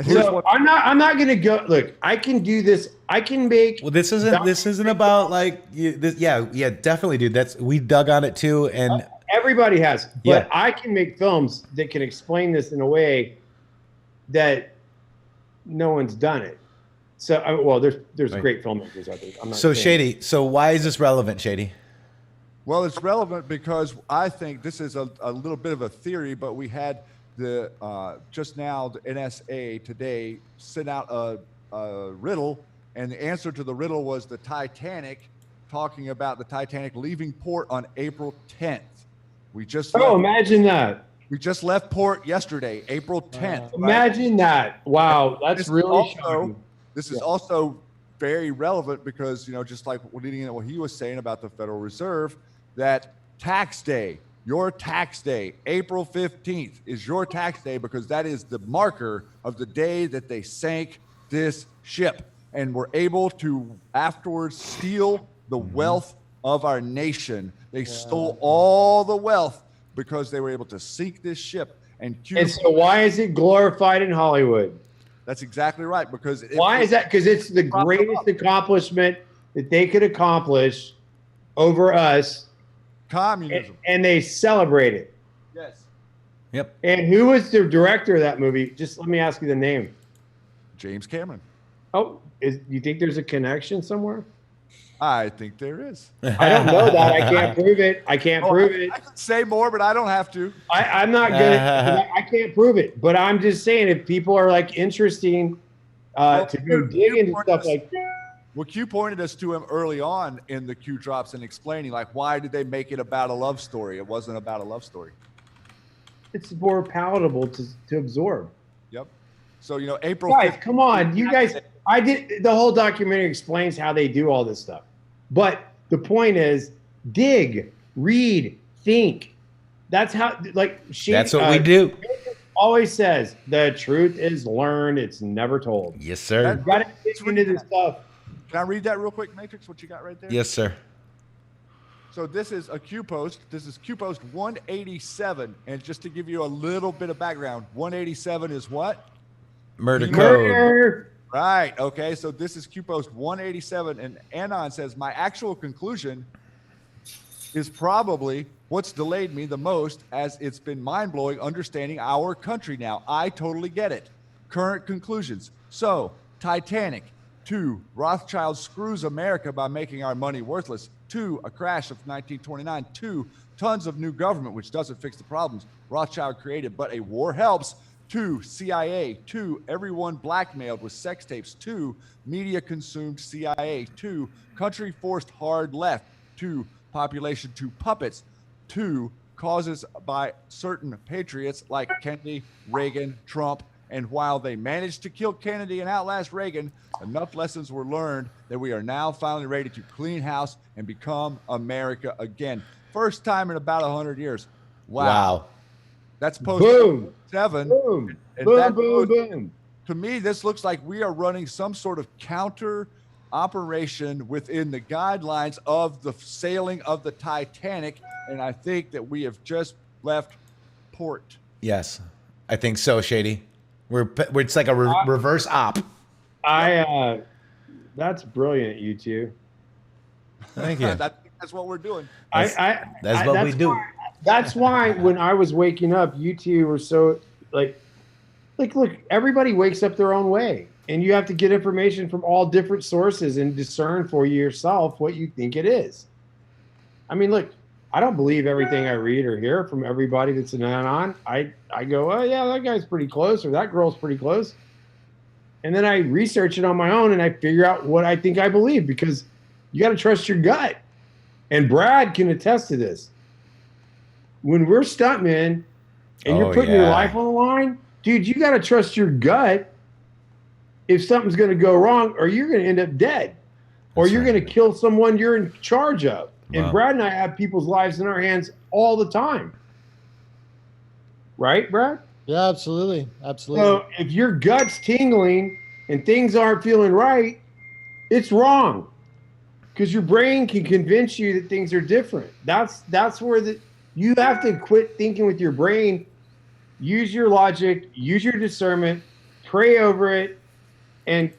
So I'm not going to go. Look, I can do this. I can make. Well, this isn't about like yeah, definitely, dude. We dug on it too, and everybody has. But I can make films that can explain this in a way that no one's done it. So, well, there's great filmmakers out there. I'm not saying. Shady. So why is this relevant, Shady? Well, it's relevant because I think this is a little bit of a theory, but we had just now the NSA today sent out a riddle, and the answer to the riddle was the Titanic, talking about the Titanic leaving port on April 10th. Imagine that. We just left port yesterday, April 10th. Imagine that. Wow, that's really shocking. This is also very relevant because, just like leading into what he was saying about the Federal Reserve, that tax day, your tax day, April 15th is your tax day, because that is the marker of the day that they sank this ship and were able to afterwards steal the wealth of our nation. They stole all the wealth because they were able to sink this ship. And so why is it glorified in Hollywood? That's exactly right. Because why is that? Because it's the greatest accomplishment that they could accomplish over us. Communism. And they celebrate it. Yes. Yep. And who was the director of that movie? Just let me ask you the name. James Cameron. Oh, you think there's a connection somewhere? I think there is. I don't know that. I can't prove it. I can't prove it. I could say more, but I don't have to. I'm not gonna. I can't prove it. But I'm just saying, if people are like interesting to go dig into stuff like. Well, Q pointed us to him early on in the Q drops and explaining, like, why did they make it about a love story? It wasn't about a love story. It's more palatable to absorb. Yep. So, April. Guys, 15th, come on, you guys. I did. The whole documentary explains how they do all this stuff. But the point is, dig, read, think. That's how. That's what we do. Always says the truth is learned. It's never told. Yes, sir. You got to dig into this stuff. Can I read that real quick, Matrix? What you got right there? Yes, sir. So this is a Q post. This is Q post 187. And just to give you a little bit of background, 187 is what? Murder code. Right. Okay. So this is Q post 187. And Anon says, my actual conclusion is probably what's delayed me the most, as it's been mind-blowing understanding our country now. I totally get it. Current conclusions. So Titanic, 2, Rothschild screws America by making our money worthless. 2, a crash of 1929. 2, tons of new government, which doesn't fix the problems Rothschild created, but a war helps. 2, CIA. 2, everyone blackmailed with sex tapes. 2, media consumed CIA. 2, country forced hard left. 2, population to puppets. 2, causes by certain patriots like Kennedy, Reagan, Trump. And while they managed to kill Kennedy and outlast Reagan, enough lessons were learned that we are now finally ready to clean house and become America again. First time in about 100 years. Wow. That's post Boom. 7. Boom. And Boom, that boom, boom. To me, this looks like we are running some sort of counter operation within the guidelines of the sailing of the Titanic. And I think that we have just left port. Yes, I think so, Shady. We're it's like a reverse op. That's brilliant, you two. Thank you. That's what we're doing. That's what we do. That's why when I was waking up, you two were so like, look, everybody wakes up their own way, and you have to get information from all different sources and discern for yourself what you think it is. I mean, look, I don't believe everything I read or hear from everybody that's on. I go, oh yeah, that guy's pretty close, or that girl's pretty close. And then I research it on my own and I figure out what I think I believe, because you got to trust your gut. And Brad can attest to this. When we're stuntmen and you're putting your life on the line, dude, you got to trust your gut if something's going to go wrong, or you're going to end up dead, or you're going to kill someone you're in charge of. And Brad and I have people's lives in our hands all the time. Right, Brad? Yeah, absolutely. Absolutely. So if your gut's tingling and things aren't feeling right, it's wrong. Because your brain can convince you that things are different. That's where you have to quit thinking with your brain. Use your logic, use your discernment, pray over it, and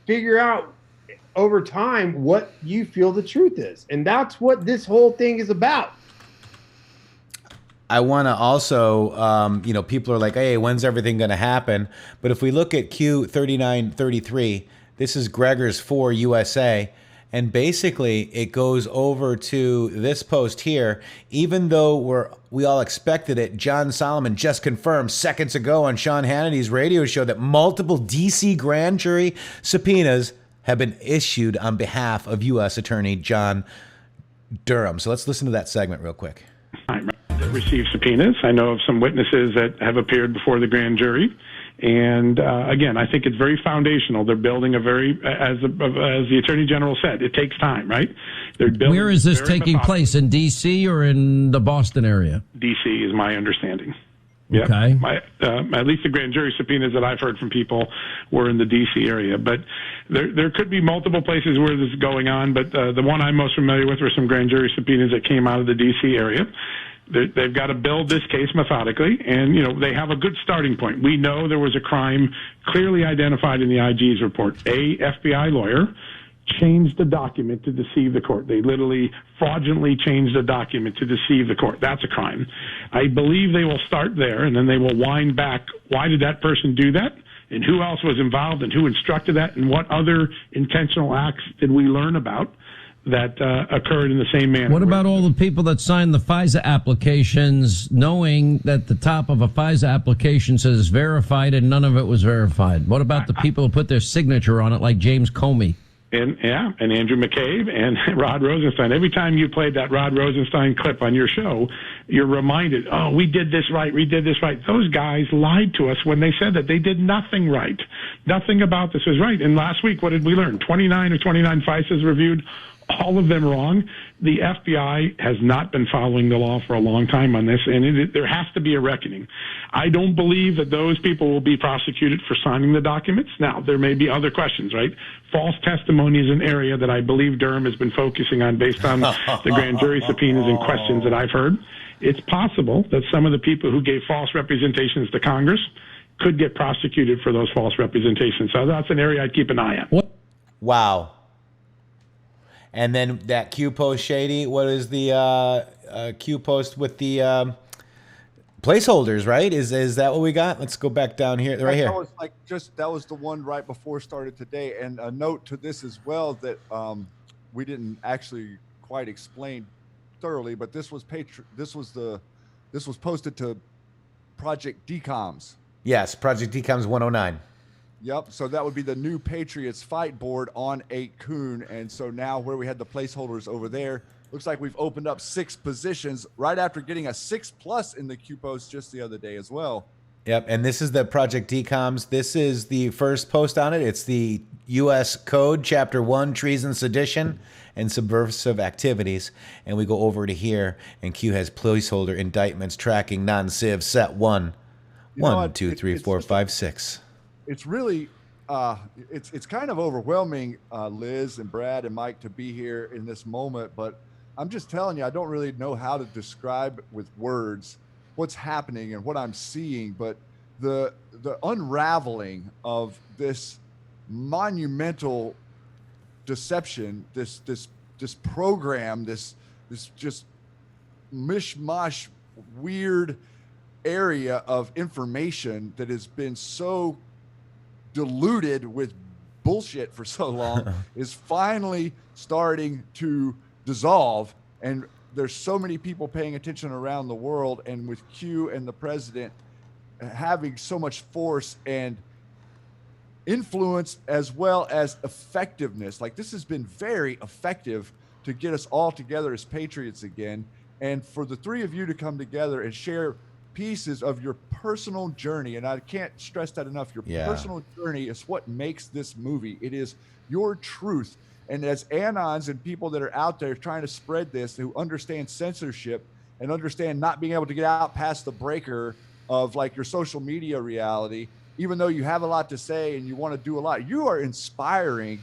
figure out over time what you feel the truth is. And that's what this whole thing is about. I want to also, people are like, hey, when's everything going to happen? But if we look at Q3933, this is Gregor's for USA. And basically, it goes over to this post here. Even though we all expected it, John Solomon just confirmed seconds ago on Sean Hannity's radio show that multiple D.C. grand jury subpoenas have been issued on behalf of U.S. Attorney John Durham. So let's listen to that segment real quick. Received subpoenas. I know of some witnesses that have appeared before the grand jury. And again, I think it's very foundational. They're building as the Attorney General said, it takes time, right? They're building. Where is this taking place, in D.C. or in the Boston area? D.C. is my understanding. Yep. Okay. At least the grand jury subpoenas that I've heard from people were in the D.C. area. But there could be multiple places where this is going on. But the one I'm most familiar with were some grand jury subpoenas that came out of the D.C. area. They've got to build this case methodically, and they have a good starting point. We know there was a crime clearly identified in the IG's report. A FBI lawyer changed the document to deceive the court. They literally fraudulently changed the document to deceive the court. That's a crime. I believe they will start there, and then they will wind back. Why did that person do that? And who else was involved, and who instructed that, and what other intentional acts did we learn about that occurred in the same manner? What about all the people that signed the FISA applications, knowing that the top of a FISA application says verified and none of it was verified? What about the people who put their signature on it, like James Comey? And Andrew McCabe and Rod Rosenstein. Every time you played that Rod Rosenstein clip on your show, you're reminded, oh, we did this right. Those guys lied to us when they said that they did nothing right. Nothing about this was right. And last week, what did we learn? 29 FISAs reviewed, all of them wrong. The FBI has not been following the law for a long time on this, and there has to be a reckoning. I don't believe that those people will be prosecuted for signing the documents. Now, there may be other questions, right? False testimony is an area that I believe Durham has been focusing on based on the grand jury subpoenas and questions that I've heard. It's possible that some of the people who gave false representations to Congress could get prosecuted for those false representations. So that's an area I'd keep an eye on. Wow. And then that Q post, Shady. What is the Q post with the placeholders, right? Is that what we got? Let's go back down here, right here. That was the one right before started today. And a note to this as well that we didn't actually quite explain thoroughly, but this was posted to Project DCOMS. Yes, Project DCOMS 109. Yep. So that would be the new Patriots fight board on 8kun. And so now where we had the placeholders over there, looks like we've opened up 6 positions right after getting a 6+ in the Q post just the other day as well. Yep. And this is the Project DCOMS. This is the first post on it. It's the U.S. Code, Chapter 1, Treason, Sedition, and Subversive Activities. And we go over to here, and Q has placeholder indictments tracking non-civ set 1. 1, 2, 3, 4, 5, 6. It's really, it's kind of overwhelming, Liz and Brad and Mike, to be here in this moment. But I'm just telling you, I don't really know how to describe with words what's happening and what I'm seeing. But the unraveling of this monumental deception, this program, this just mishmash, weird area of information that has been so diluted with bullshit for so long is finally starting to dissolve. And there's so many people paying attention around the world, and with Q and the president having so much force and influence as well as effectiveness. Like, this has been very effective to get us all together as patriots again. And for the three of you to come together and share pieces of your personal journey, and I can't stress that enough, your personal journey is what makes this movie. It is your truth. And as anons and people that are out there trying to spread this, who understand censorship and understand not being able to get out past the breaker of like your social media reality, even though you have a lot to say and you want to do a lot, you are inspiring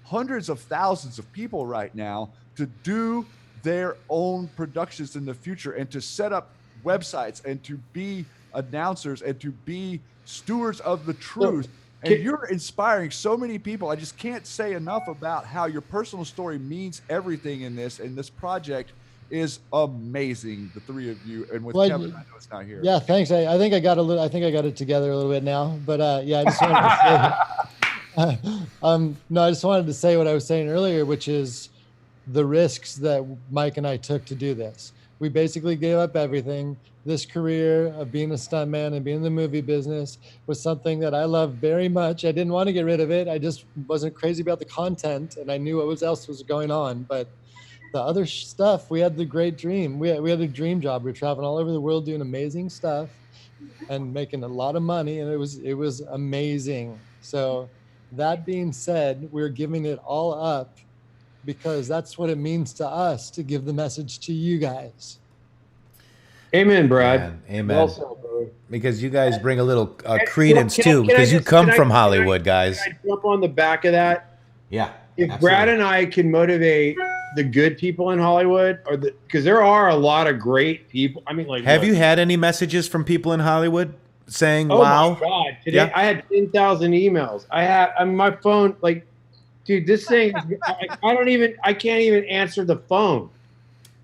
hundreds of thousands of people right now to do their own productions in the future and to set up websites and to be announcers and to be stewards of the truth. And you're inspiring so many people. I just can't say enough about how your personal story means everything in this. And this project is amazing, the three of you. And with Kevin, I know it's not here. Yeah, thanks. I think I got it together a little bit now. But yeah, I just wanted to say, no, I just wanted to say what I was saying earlier, which is the risks that Mike and I took to do this. We basically gave up everything. This career of being a stuntman and being in the movie business was something that I loved very much. I didn't want to get rid of it. I just wasn't crazy about the content, and I knew what else was going on. But the other stuff, we had the great dream. We had a dream job. We were traveling all over the world doing amazing stuff and making a lot of money, and it was amazing. So that being said, we're giving it all up because that's what it means to us to give the message to you guys. Amen, Brad. Yeah, amen. Well said, bro. Because you guys bring a little credence too, because you come from Hollywood, guys. Can I jump on the back of that? Yeah. If absolutely. Brad and I can motivate the good people in Hollywood, because there are a lot of great people. I mean, like, have you had any messages from people in Hollywood saying, "Oh wow"? my God! Today I had 10,000 emails. My phone, like, dude, this thing. I can't even answer the phone,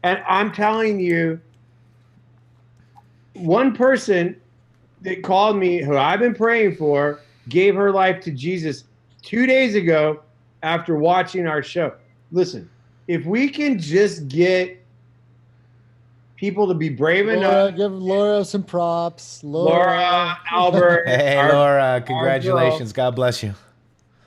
and I'm telling you. One person that called me, who I've been praying for, gave her life to Jesus 2 days ago after watching our show. Listen, if we can just get people to be brave enough. Give Laura some props. Laura, Albert. Hey, Laura, congratulations. God bless you.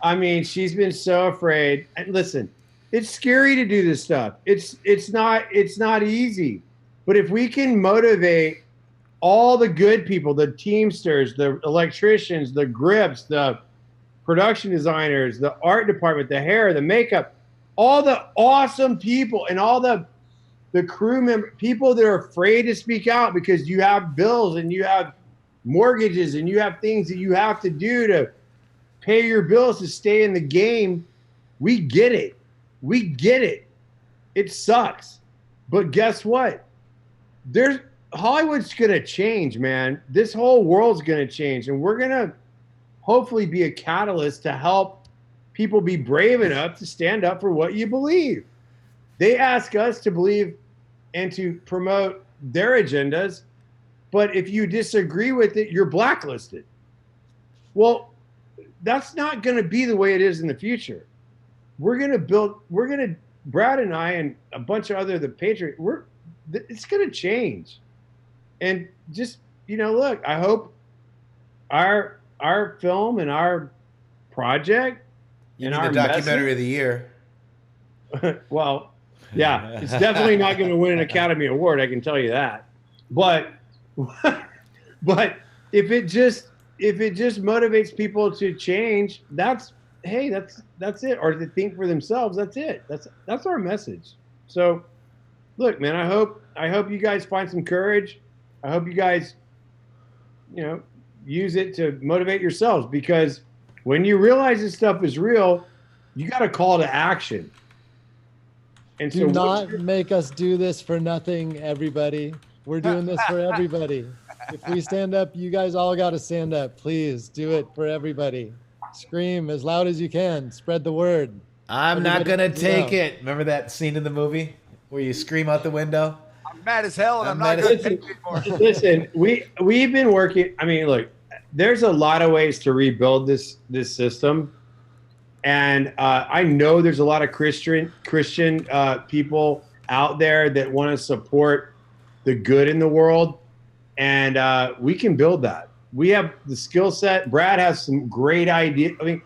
I mean, she's been so afraid. And listen, it's scary to do this stuff. It's not easy. But if we can motivate all the good people, the Teamsters, the electricians, the grips, the production designers, the art department, the hair, the makeup, all the awesome people and all the crew member people that are afraid to speak out because you have bills and you have mortgages and you have things that you have to do to pay your bills to stay in the game. We get it. We get it. It sucks. But guess what? Hollywood's going to change, man. This whole world's going to change. And we're going to hopefully be a catalyst to help people be brave enough to stand up for what you believe. They ask us to believe and to promote their agendas. but if you disagree with it, you're blacklisted. Well, that's not going to be the way it is in the future. Brad and I and a bunch of the Patriots, it's going to change. And just, look, I hope our film and our project and our the documentary of the year. Well, yeah, it's definitely not going to win an Academy Award. I can tell you that. But if it just motivates people to change, that's it. Or to think for themselves, that's it. That's our message. So, look, man, I hope you guys find some courage. I hope you guys, use it to motivate yourselves, because when you realize this stuff is real, you got a call to action. And do not make us do this for nothing, everybody. We're doing this for everybody. If we stand up, you guys all got to stand up. Please do it for everybody. Scream as loud as you can. Spread the word. I'm not going to take it. Remember that scene in the movie where you scream out the window? I'm mad as hell, and I'm not going to take it anymore. Listen, we've been working. I mean, look, there's a lot of ways to rebuild this system. And I know there's a lot of Christian people out there that want to support the good in the world, and we can build that. We have the skill set. Brad has some great ideas. I mean,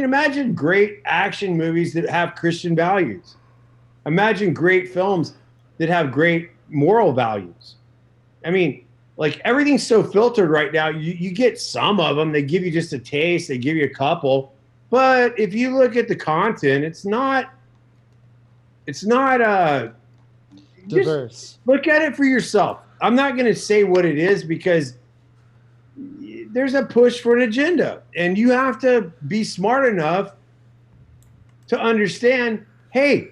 imagine great action movies that have Christian values. Imagine great films that have great moral values. I mean, like, everything's so filtered right now. You get some of them. They give you just a taste. They give you a couple. But if you look at the content, it's not diverse. Look at it for yourself. I'm not going to say what it is, because there's a push for an agenda, and you have to be smart enough to understand, hey,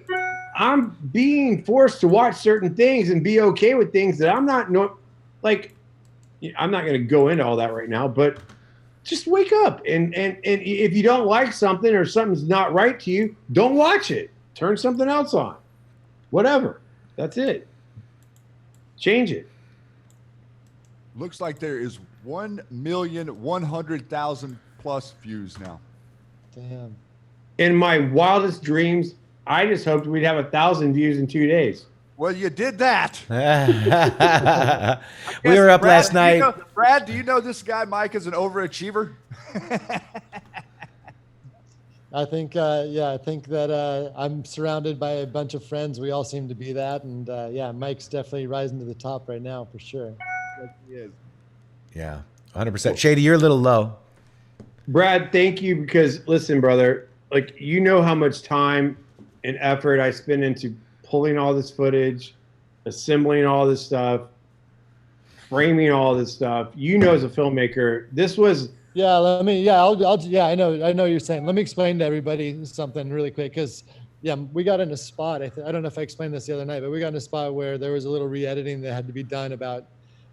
I'm being forced to watch certain things and be okay with things that I'm not I'm not going to go into all that right now, but just wake up, and if you don't like something or something's not right to you, don't watch it. Turn something else on. Whatever. That's it. Change it. Looks like there is 1,100,000 plus views now. Damn. In my wildest dreams, I just hoped we'd have 1,000 views in 2 days. Well, you did that. We were up last night. Brad, do you know this guy Mike is an overachiever? I think that I'm surrounded by a bunch of friends. We all seem to be that, and Mike's definitely rising to the top right now for sure. Yes, he is. Yeah, 100%. Shady, you're a little low. Brad, thank you, because listen, brother, like, you know how much time and effort I spend into pulling all this footage, assembling all this stuff, framing all this stuff. You know, as a filmmaker, this was. I know you're saying. Let me explain to everybody something really quick, because we got in a spot. I don't know if I explained this the other night, but we got in a spot where there was a little re-editing that had to be done about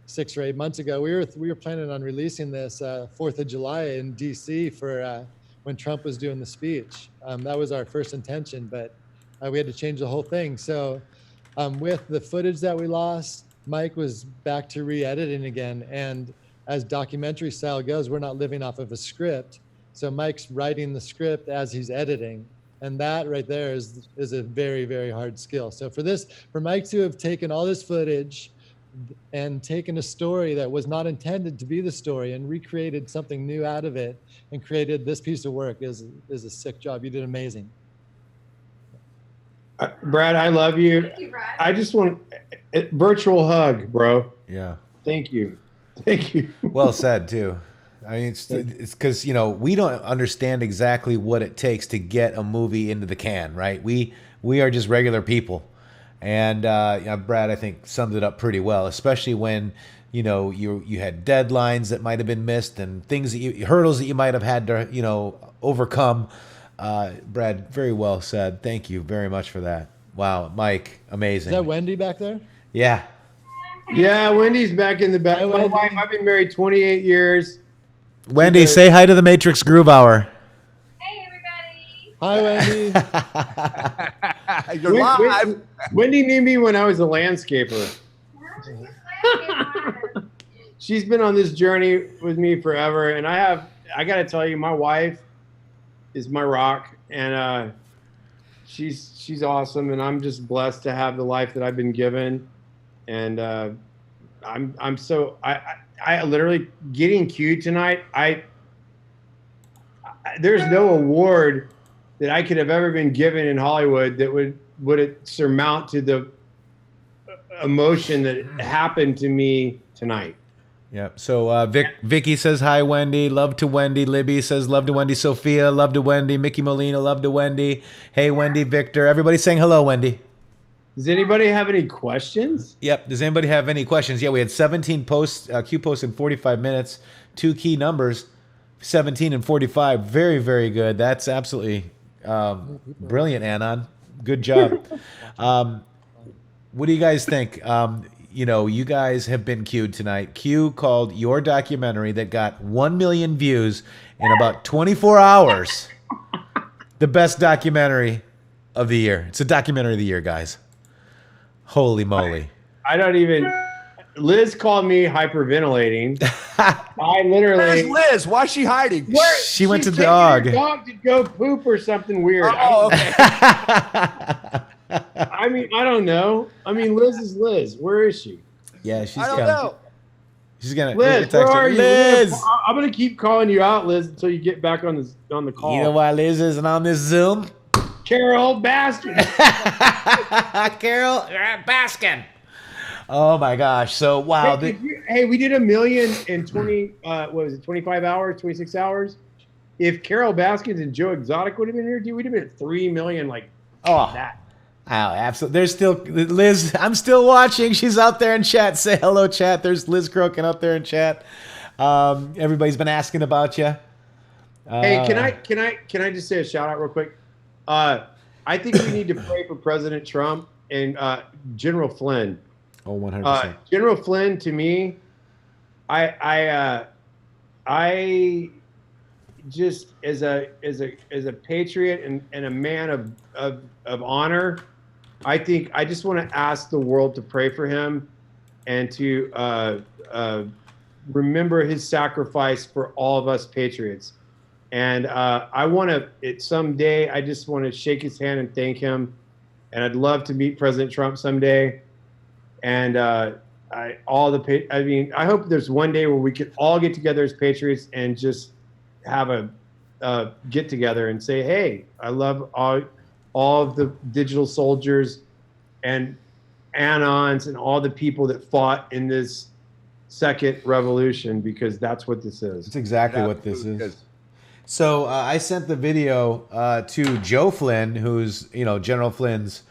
6 or 8 months ago. We were planning on releasing this 4th of July in DC for when Trump was doing the speech. That was our first intention, but we had to change the whole thing. So with the footage that we lost, Mike was back to re-editing again. And as documentary style goes, we're not living off of a script. So Mike's writing the script as he's editing. And that right there is a very, very hard skill. So for Mike to have taken all this footage and taken a story that was not intended to be the story and recreated something new out of it and created this piece of work is a sick job. You did amazing. Brad, I love you. Thank you, Brad. I just want a virtual hug, bro. Yeah. Thank you. Thank you. Well said, too. I mean, it's because, we don't understand exactly what it takes to get a movie into the can, right? We are just regular people. And Brad, I think, summed it up pretty well, especially when, you had deadlines that might have been missed and hurdles that you might have had to, overcome. Brad, very well said. Thank you very much for that. Wow, Mike, amazing. Is that Wendy back there? Yeah. Yeah, Wendy's back in the back. My wife, I've been married 28 years. Wendy, say hi to the Matrix Groove Hour. Hey, everybody. Hi, Wendy. You're live. Wendy knew me when I was a landscaper. she's been on this journey with me forever, and I got to tell you, my wife is my rock, and she's awesome, and I'm just blessed to have the life that I've been given, and I'm so I literally getting Q tonight. There's no award that I could have ever been given in Hollywood that would it surmount to the emotion that happened to me tonight. Yep. So Vicky says hi, Wendy. Love to Wendy. Libby says love to Wendy. Sophia, love to Wendy. Mickey Molina, love to Wendy. Hey, Wendy. Victor. Everybody saying hello, Wendy. Does anybody have any questions? Yep. Does anybody have any questions? Yeah, we had 17 posts, Q posts in 45 minutes. 2 key numbers, 17 and 45. Very, very good. That's absolutely brilliant, Anon. Good job. What do you guys think? You know, you guys have been Q'd tonight. Q called your documentary that got 1 million views in about 24 hours the best documentary of the year. It's a documentary of the year, guys. Holy moly. I don't even... Liz called me hyperventilating. I literally... Where's Liz? Why is she hiding? She went to the dog. Her dog to go poop or something weird. Oh, okay. I mean, I don't know. I mean, Liz is Liz. Where is she? Yeah, she's I don't know. She's gonna. Liz, where are you? Liz, I'm gonna keep calling you out, Liz, until you get back on the call. You know why Liz isn't on this Zoom? Carol Baskin. Carol Baskin. Oh my gosh! So wow. Hey, we did 1 million in what was it? 25 hours, 26 hours. If Carol Baskins and Joe Exotic would have been here, dude, we'd have been at 3 million. Like that. Oh, absolutely. There's still Liz. I'm still watching. She's out there in chat. Say hello, chat. There's Liz Crokin out there in chat. Everybody's been asking about you. Hey, can I just say a shout out real quick? I think we need to pray for President Trump and General Flynn. Oh, 100%. General Flynn, to me, I just as a patriot and a man of honor, I think I just want to ask the world to pray for him and to remember his sacrifice for all of us patriots. And I want to, someday, I just want to shake his hand and thank him. And I'd love to meet President Trump someday. And I hope there's one day where we could all get together as patriots and just have a get together and say, hey, I love all of the digital soldiers and Anons and all the people that fought in this second revolution, because that's what this is. That's exactly what this is. So I sent the video to Joe Flynn, who's General Flynn's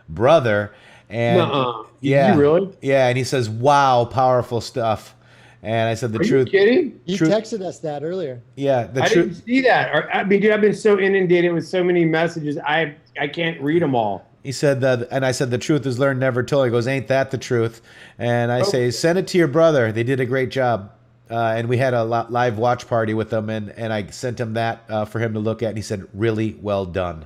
brother, and Did you really? Yeah, and he says, "Wow, powerful stuff." And I said, "The truth." Are you kidding? You texted us that earlier. Yeah, I didn't see that. I mean, dude, I've been so inundated with so many messages. I can't read them all. He said that, and I said, "The truth is learned, never told." He goes, "Ain't that the truth?" And I say, "Send it to your brother. They did a great job." And we had a live watch party with them, and I sent him that for him to look at, and he said, "Really well done."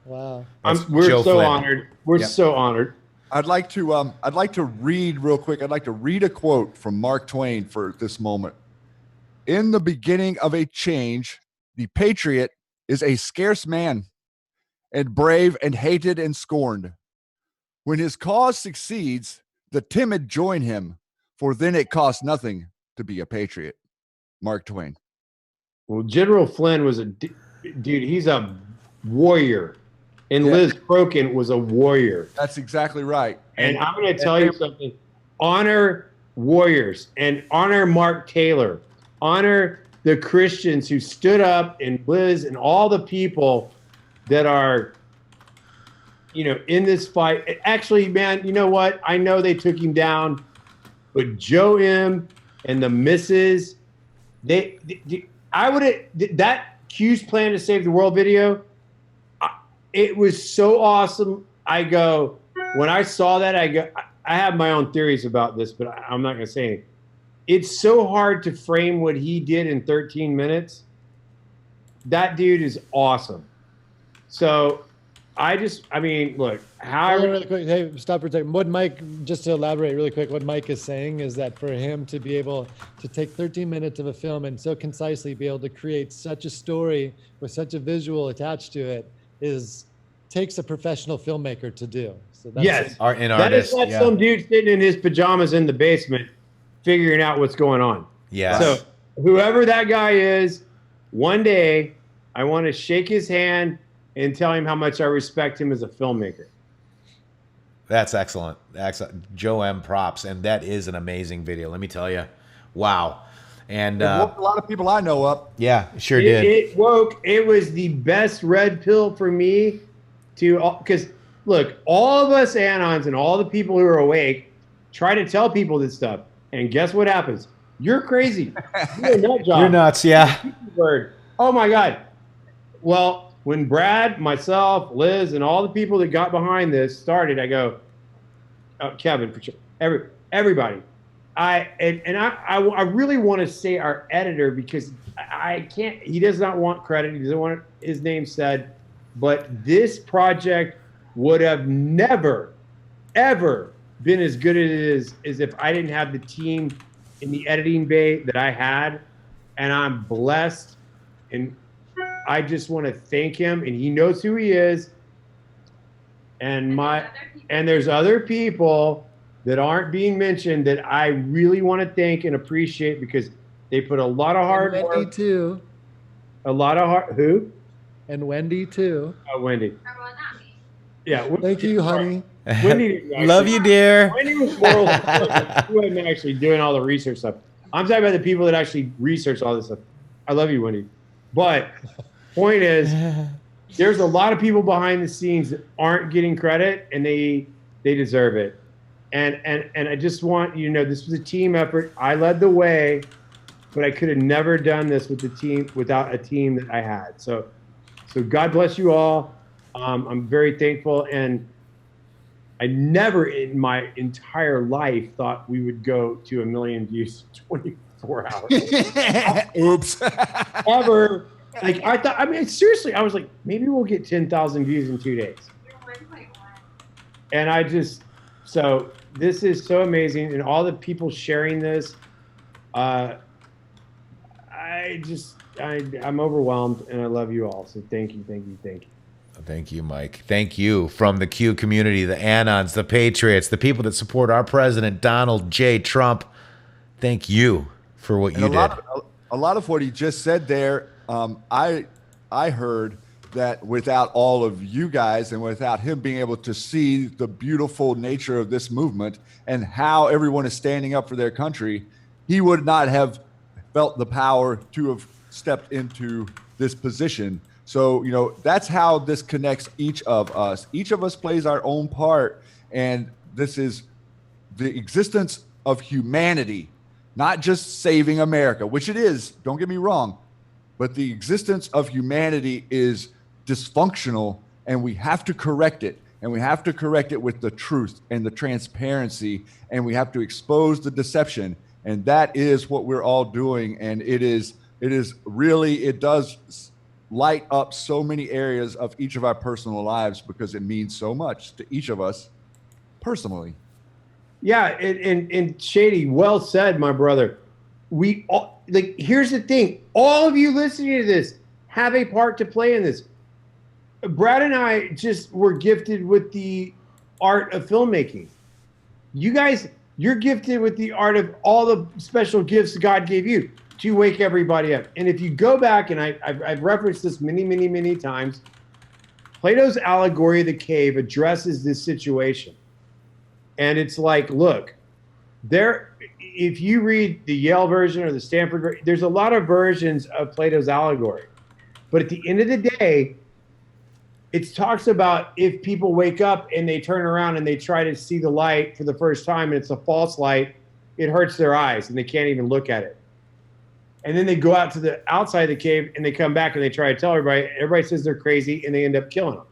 Wow. We're Joe so Flynn. honored. We're so honored. I'd like to read real quick. I'd like to read a quote from Mark Twain for this moment. In the beginning of a change, the patriot is a scarce man, and brave and hated and scorned. When his cause succeeds, the timid join him, for then it costs nothing to be a patriot. Mark Twain. Well, General Flynn was dude. He's a warrior. And Liz Crokin was a warrior. That's exactly right. And I'm going to tell you something. Honor warriors and honor Mark Taylor. Honor the Christians who stood up, and Liz and all the people that are, in this fight. Actually, man, you know what? I know they took him down, but Joe M. and the missus, I would have, that Q's Plan to Save the World video, it was so awesome. When I saw that, I have my own theories about this, but I'm not going to say anything. It's so hard to frame what he did in 13 minutes. That dude is awesome. So I mean, look, Hold on really quick. Hey, stop for a second. What Mike, just to elaborate really quick, what Mike is saying is that for him to be able to take 13 minutes of a film and so concisely be able to create such a story with such a visual attached to it takes a professional filmmaker to do. So that's yes, an that artist. is not some dude sitting in his pajamas in the basement figuring out what's going on. Yes. So whoever that guy is, one day I want to shake his hand and tell him how much I respect him as a filmmaker. That's excellent. Excellent. Joe M. props. And that is an amazing video. Let me tell you. Wow. And it woke a lot of people I know up. Yeah, it sure did. It woke. It was the best red pill for me because look, all of us anons and all the people who are awake try to tell people this stuff. And guess what happens? You're crazy. You're a nut job. You're nuts, yeah. Oh my God. Well, when Brad, myself, Liz, and all the people that got behind this started, I go, Kevin, for sure, everybody. I really want to say our editor because I can't. He does not want credit. He doesn't want his name said. But this project would have never, ever been as good as it is as if I didn't have the team in the editing bay that I had, and I'm blessed. And I just want to thank him, and he knows who he is. And there's other people that aren't being mentioned that I really want to thank and appreciate because they put a lot of hard work. Wendy too. A lot of hard. Who? And Wendy too. Oh, Wendy. Yeah. Thank you, honey. Wendy. Love you, dear. Wendy was moral. She wasn't actually doing all the research stuff. I'm talking about the people that actually research all this stuff. I love you, Wendy. But point is, there's a lot of people behind the scenes that aren't getting credit, and they deserve it. And I just want you to know this was a team effort. I led the way, but I could have never done this with the team without a team that I had. So God bless you all. I'm very thankful, and I never in my entire life thought we would go to 1 million views in 24 hours. Oops. Ever. Like I thought, I mean, seriously, I was like, maybe we'll get 10,000 views in 2 days. And so this is so amazing. And all the people sharing this, I'm overwhelmed, and I love you all. So thank you. Thank you, Mike. Thank you from the Q community, the Anons, the Patriots, the people that support our president, Donald J. Trump. Thank you for what you did. A lot of what he just said there, I heard that without all of you guys and without him being able to see the beautiful nature of this movement and how everyone is standing up for their country, he would not have felt the power to have stepped into this position. So, that's how this connects each of us. Each of us plays our own part. And this is the existence of humanity, not just saving America, which it is, don't get me wrong. But the existence of humanity is dysfunctional, and we have to correct it. And we have to correct it with the truth and the transparency, and we have to expose the deception. And that is what we're all doing. And it does light up so many areas of each of our personal lives because it means so much to each of us personally. Yeah, and Shady, well said, my brother. We all, here's the thing. All of you listening to this have a part to play in this. Brad and I just were gifted with the art of filmmaking. You guys, you're gifted with the art of all the special gifts God gave you to wake everybody up. And if you go back, and I've referenced this many times, Plato's allegory of the cave addresses this situation. And it's like, look, if you read the Yale version or the Stanford version, there's a lot of versions of Plato's allegory. But at the end of the day, it talks about if people wake up and they turn around and they try to see the light for the first time and it's a false light, it hurts their eyes and they can't even look at it. And then they go out to the outside of the cave and they come back and they try to tell everybody. Everybody says they're crazy and they end up killing them.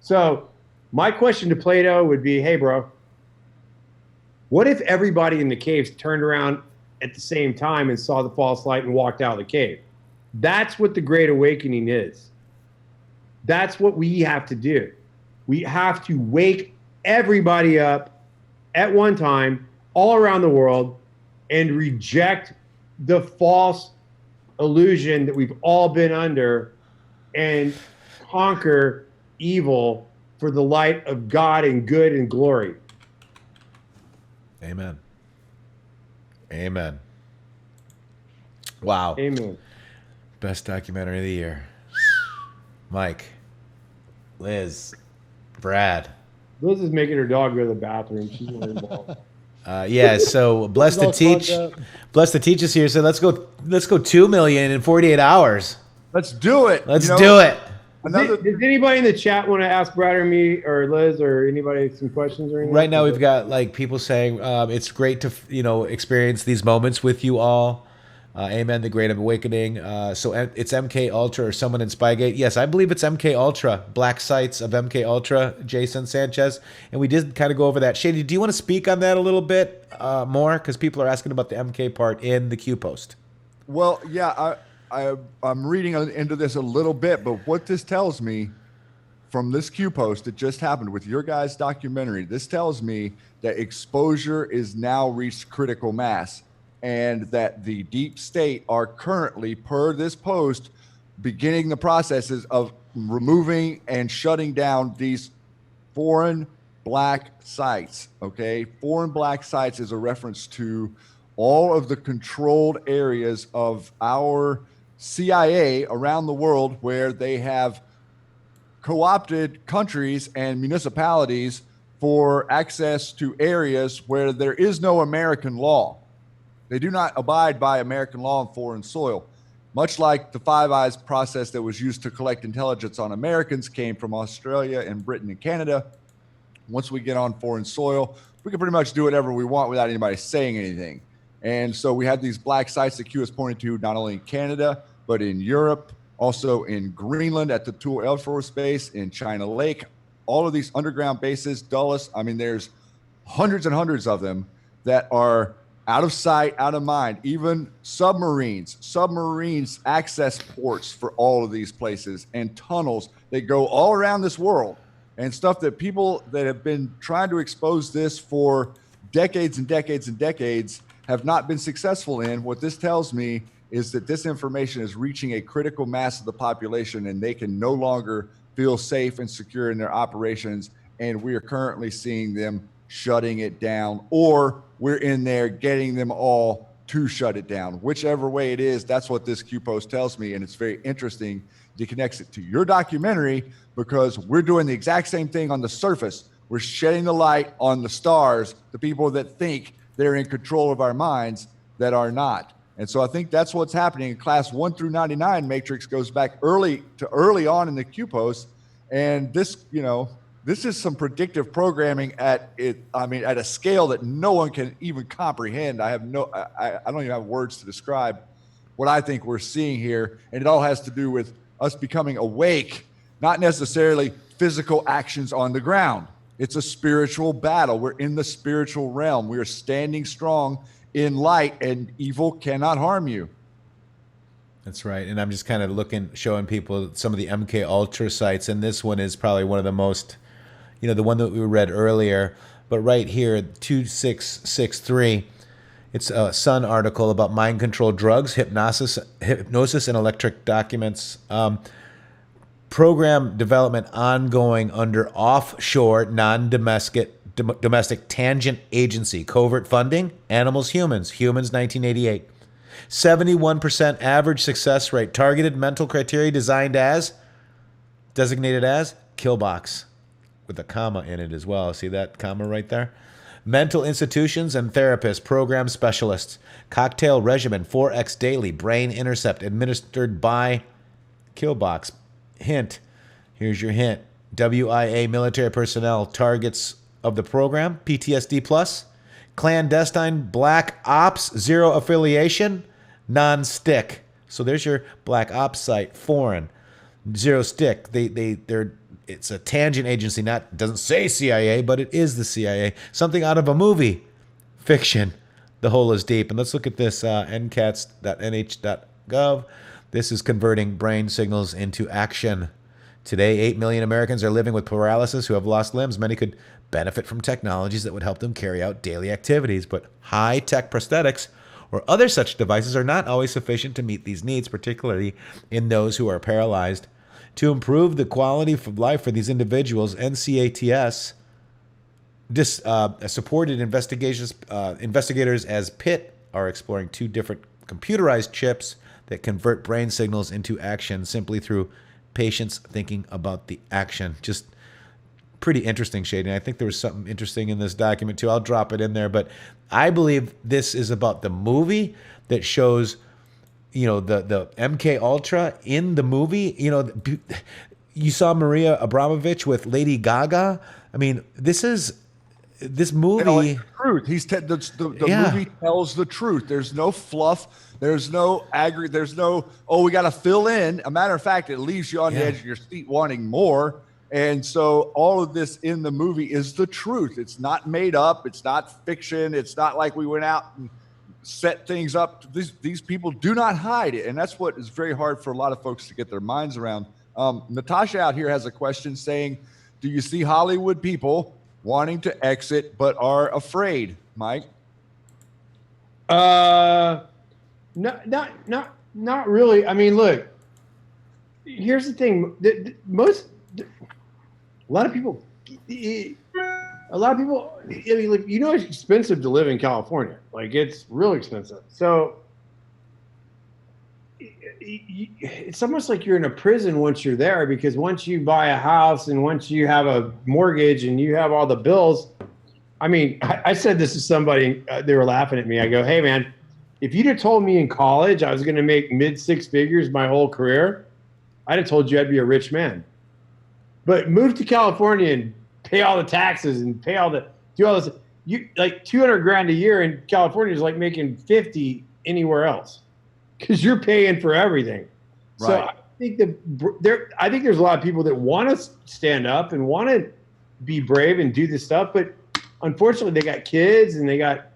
So my question to Plato would be, hey, bro, what if everybody in the caves turned around at the same time and saw the false light and walked out of the cave? That's what the Great Awakening is. That's what we have to do. We have to wake everybody up at one time, all around the world, and reject the false illusion that we've all been under and conquer evil for the light of God and good and glory. Amen. Amen. Wow. Amen. Best documentary of the year. Mike, Liz, Brad. Liz is making her dog go to the bathroom. She's not involved. Yeah, so blessed to teach. Blessed to teach us here. So let's go 2 million in 48 hours. Let's do it. Let's do it. Does anybody in the chat want to ask Brad or me or Liz or anybody some questions or anything? Right now we've got like people saying it's great to experience these moments with you all. Amen. The Great Awakening. So it's MK Ultra or someone in Spygate. Yes, I believe it's MK Ultra. Black sites of MK Ultra. Jason Sanchez, and we did kind of go over that. Shady, do you want to speak on that a little bit more? Because people are asking about the MK part in the Q post. Well, yeah, I'm reading into this a little bit, but what this tells me from this Q post that just happened with your guys' documentary, this tells me that exposure is now reached critical mass, and that the deep state are currently, per this post, beginning the processes of removing and shutting down these foreign black sites. Okay, foreign black sites is a reference to all of the controlled areas of our CIA around the world where they have co-opted countries and municipalities for access to areas where there is no American law. They do not abide by American law on foreign soil. Much like the Five Eyes process that was used to collect intelligence on Americans came from Australia and Britain and Canada. Once we get on foreign soil, we can pretty much do whatever we want without anybody saying anything. And so we have these black sites that Q is pointing to, not only in Canada, but in Europe, also in Greenland at the Thule Air Force Base, in China Lake, all of these underground bases, Dulles. I mean, there's hundreds and hundreds of them that are out of sight, out of mind. Even submarines access ports for all of these places, and tunnels that go all around this world, and stuff that people that have been trying to expose this for decades and decades and decades have not been successful in. What this tells me is that this information is reaching a critical mass of the population, and they can no longer feel safe and secure in their operations. And we are currently seeing them shutting it down, or we're in there getting them all to shut it down. Whichever way it is, that's what this Q post tells me. And it's very interesting to connect it to your documentary, because we're doing the exact same thing on the surface. We're shedding the light on the stars, the people that think they're in control of our minds that are not. And so I think that's what's happening in class 1 through 99. Matrix goes back early on in the Q post. And this, this is some predictive programming at a scale that no one can even comprehend. I don't even have words to describe what I think we're seeing here. And it all has to do with us becoming awake, not necessarily physical actions on the ground. It's a spiritual battle. We're in the spiritual realm. We are standing strong in light, and evil cannot harm you. That's right. And I'm just kind of showing people some of the MK Ultra sites. And this one is probably one of the most, the one that we read earlier. But right here, 2663, it's a Sun article about mind control drugs, hypnosis and electric documents. Program development ongoing under offshore, domestic tangent agency. Covert funding, animals, humans, 1988. 71% average success rate. Targeted mental criteria designated as Killbox, with a comma in it as well. See that comma right there? Mental institutions and therapists, program specialists. Cocktail regimen, 4X daily, brain intercept, administered by Killbox. Hint, here's your hint. WIA military personnel, targets of the program, PTSD plus, clandestine black ops, zero affiliation, non-stick. So there's your black ops site, foreign, zero stick. It's a tangent agency, doesn't say CIA, but it is the CIA. Something out of a movie, fiction. The hole is deep. And let's look at this, ncats.nh.gov. This is converting brain signals into action. Today, 8 million Americans are living with paralysis who have lost limbs. Many could benefit from technologies that would help them carry out daily activities, but high-tech prosthetics or other such devices are not always sufficient to meet these needs, particularly in those who are paralyzed. To improve the quality of life for these individuals, NCATS supported investigators as Pitt are exploring 2 different computerized chips that convert brain signals into action simply through patients thinking about the action. Just pretty interesting, Shady. I think there was something interesting in this document too. I'll drop it in there, but I believe this is about the movie that shows, you know, the MK Ultra in the movie. You know, you saw Maria Abramovich with Lady Gaga. I mean, this movie. The truth. The movie tells the truth. There's no fluff. There's no There's no, oh, we got to fill in. A matter of fact, it leaves you on the edge of your seat wanting more. And so all of this in the movie is the truth. It's not made up. It's not fiction. It's not like we went out and set things up. These people do not hide it. And that's what is very hard for a lot of folks to get their minds around. Natasha out here has a question saying, do you see Hollywood people wanting to exit but are afraid, Mike? Not really. I mean, look, here's the thing. A lot of people, I mean, like, you know, it's expensive to live in California. Like, it's real expensive. So it's almost like you're in a prison once you're there, because once you buy a house and once you have a mortgage and you have all the bills, I mean, I said this to somebody, they were laughing at me. I go, hey man, if you'd have told me in college I was going to make mid-6 figures my whole career, I'd have told you I'd be a rich man. But move to California and pay all the taxes and do all this. You like $200,000 a year in California is like making 50 anywhere else, because you're paying for everything. Right. So I think there's a lot of people that want to stand up and want to be brave and do this stuff, but unfortunately they got kids and they got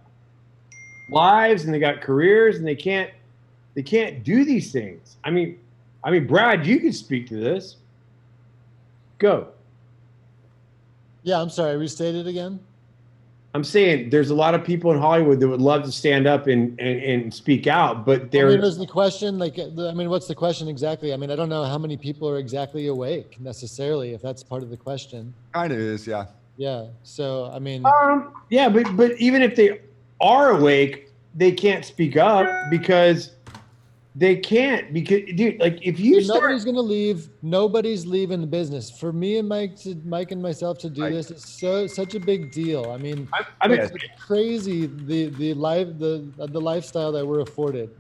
lives and they got careers and they can't do these things. I mean, Brad, you can speak to this. Go. Yeah, I'm sorry. Restate it again. I'm saying there's a lot of people in Hollywood that would love to stand up and speak out, but there's the question. Like, I mean, what's the question exactly? I mean, I don't know how many people are exactly awake necessarily, if that's part of the question. Kind of is, yeah. Yeah. So, I mean. Yeah, but even if they are awake, they can't speak up because. They can't, because, dude, like, if you nobody's gonna leave, nobody's leaving the business. For me and Mike and myself to do this is such a big deal. I mean, it's crazy the lifestyle that we're afforded.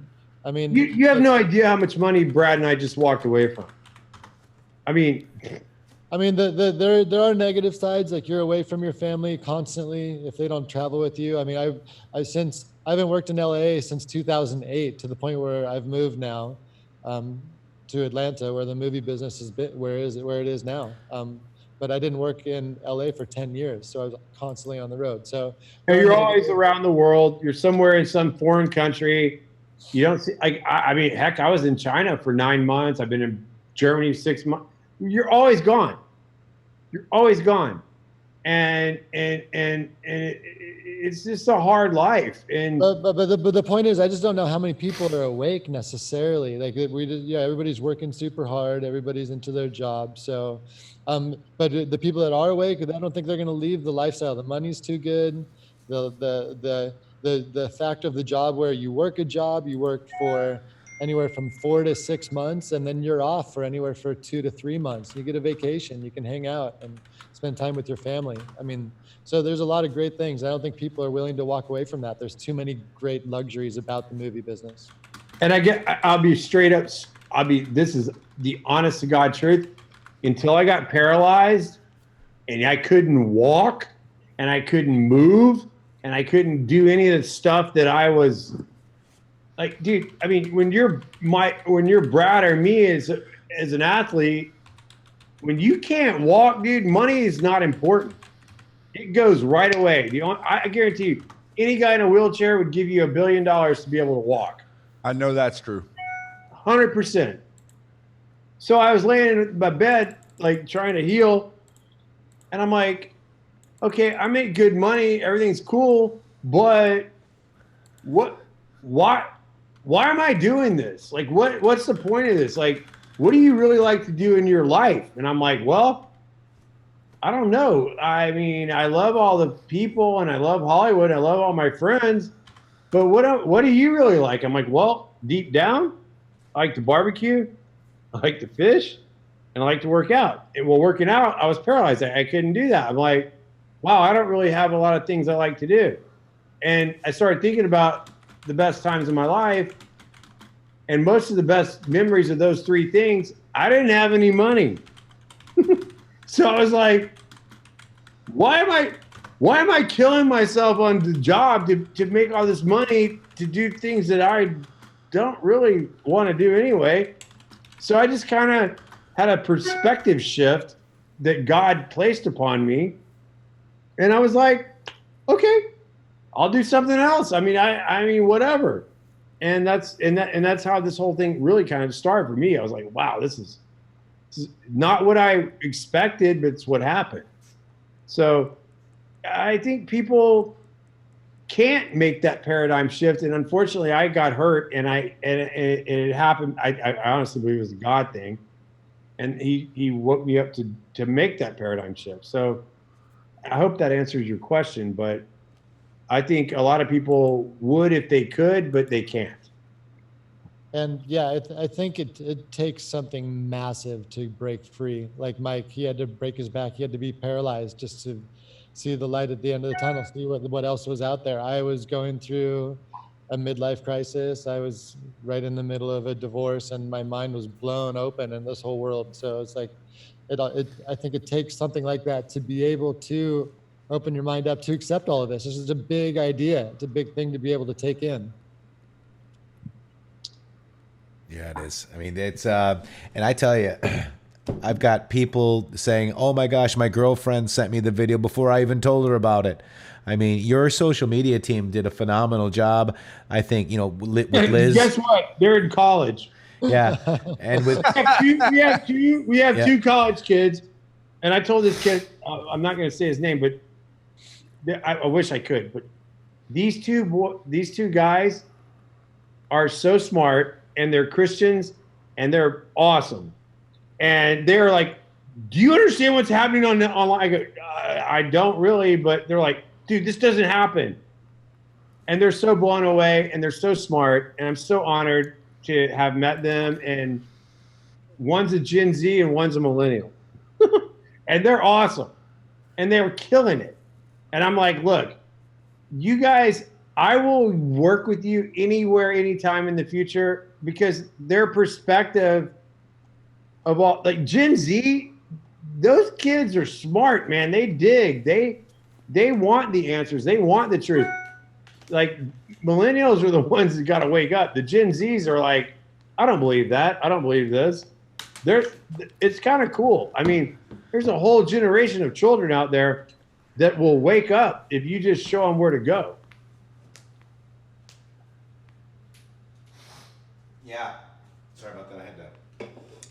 I mean, you have no idea how much money Brad and I just walked away from. I mean, there are negative sides, like you're away from your family constantly if they don't travel with you. I mean, I haven't worked in LA since 2008, to the point where I've moved now to Atlanta, where the movie business is where it is now. But I didn't work in LA for 10 years, so I was constantly on the road. So you're always around the world. You're somewhere in some foreign country. You don't see, like, I mean, heck, I was in China for 9 months. I've been in Germany 6 months. You're always gone. You're always gone. And it's just a hard life. And but the point is, I just don't know how many people are awake necessarily. Like, everybody's working super hard, everybody's into their job. So, but the people that are awake, I don't think they're going to leave the lifestyle. The money's too good. The fact of the job, where you work a job, you work for anywhere from 4 to 6 months, and then you're off for anywhere for 2 to 3 months. You get a vacation, you can hang out and spend time with your family. I mean, so there's a lot of great things. I don't think people are willing to walk away from that. There's too many great luxuries about the movie business. And I'll be straight up. This is the honest to God truth. Until I got paralyzed and I couldn't walk and I couldn't move and I couldn't do any of the stuff that I was like, dude, I mean, when you're Brad or me as an athlete, when you can't walk, dude, money is not important. It goes right away. I guarantee you, any guy in a wheelchair would give you $1 billion to be able to walk. I know that's true. 100%. So I was laying in my bed like trying to heal. And I'm like, okay, I make good money, everything's cool, but why am I doing this? Like, what's the point of this? Like, what do you really like to do in your life? And I'm like, well, I don't know. I mean, I love all the people and I love Hollywood. I love all my friends, but what do you really like? I'm like, well, deep down, I like to barbecue, I like to fish, and I like to work out. And while working out, I was paralyzed. I couldn't do that. I'm like, wow, I don't really have a lot of things I like to do. And I started thinking about the best times of my life. And most of the best memories of those three things, I didn't have any money. So I was like, why am I killing myself on the job to make all this money to do things that I don't really want to do anyway? So I just kind of had a perspective shift that God placed upon me. And I was like, okay, I'll do something else. I mean, whatever. And that's how this whole thing really kind of started for me. I was like, wow, this is not what I expected, but it's what happened. So I think people can't make that paradigm shift. And unfortunately, I got hurt, and it happened. I honestly believe it was a God thing, and he woke me up to make that paradigm shift. So I hope that answers your question, but I think a lot of people would if they could, but they can't. And yeah, I think it takes something massive to break free. Like Mike, he had to break his back. He had to be paralyzed just to see the light at the end of the tunnel, see what else was out there. I was going through a midlife crisis. I was right in the middle of a divorce, and my mind was blown open in this whole world. So it's like, I think it takes something like that to be able to open your mind up to accept all of this. This is a big idea. It's a big thing to be able to take in. Yeah, it is. I mean, it's, and I tell you, I've got people saying, oh my gosh, my girlfriend sent me the video before I even told her about it. I mean, your social media team did a phenomenal job. I think, with Liz. Guess what? They're in college. Yeah. And with we have two college kids. And I told this kid, I'm not going to say his name, but I wish I could. But these two guys are so smart, and they're Christians, and they're awesome. And they're like, do you understand what's happening online? I go, I don't really, but they're like, dude, this doesn't happen. And they're so blown away, and they're so smart, and I'm so honored to have met them. And one's a Gen Z and one's a millennial. And they're awesome. And they were killing it. And I'm like, look, you guys, I will work with you anywhere, anytime in the future, because their perspective of all, like Gen Z, those kids are smart, man. They dig. They want the answers. They want the truth. Like millennials are the ones that got to wake up. The Gen Zs are like, I don't believe that. I don't believe this. It's kind of cool. I mean, there's a whole generation of children out there that will wake up if you just show them where to go. Yeah. Sorry about that. I had to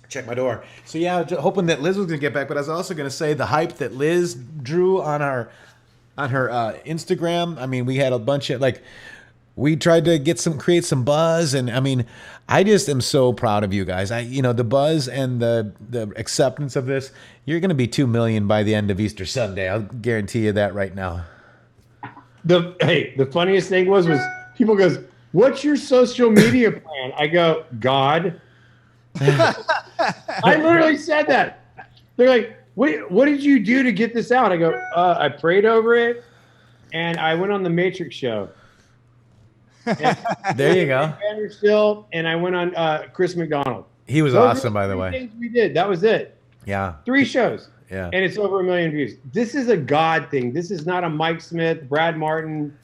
check my door. So yeah, hoping that Liz was going to get back, but I was also going to say the hype that Liz drew on her Instagram. I mean, we had a bunch of we tried to create some buzz, and I mean, I just am so proud of you guys. The buzz and the acceptance of this. You're going to be 2 million by the end of Easter Sunday. I'll guarantee you that right now. The funniest thing was people goes, what's your social media plan? I go, God. I literally said that. They're like, what did you do to get this out? I go, I prayed over it, and I went on the Matrix show. There you go. Still, and I went on Chris McDonald. He was awesome, by the way. Things we did. That was it. Yeah. 3 shows. Yeah. And it's over 1 million views. This is a God thing. This is not a Mike Smith, Brad Martin,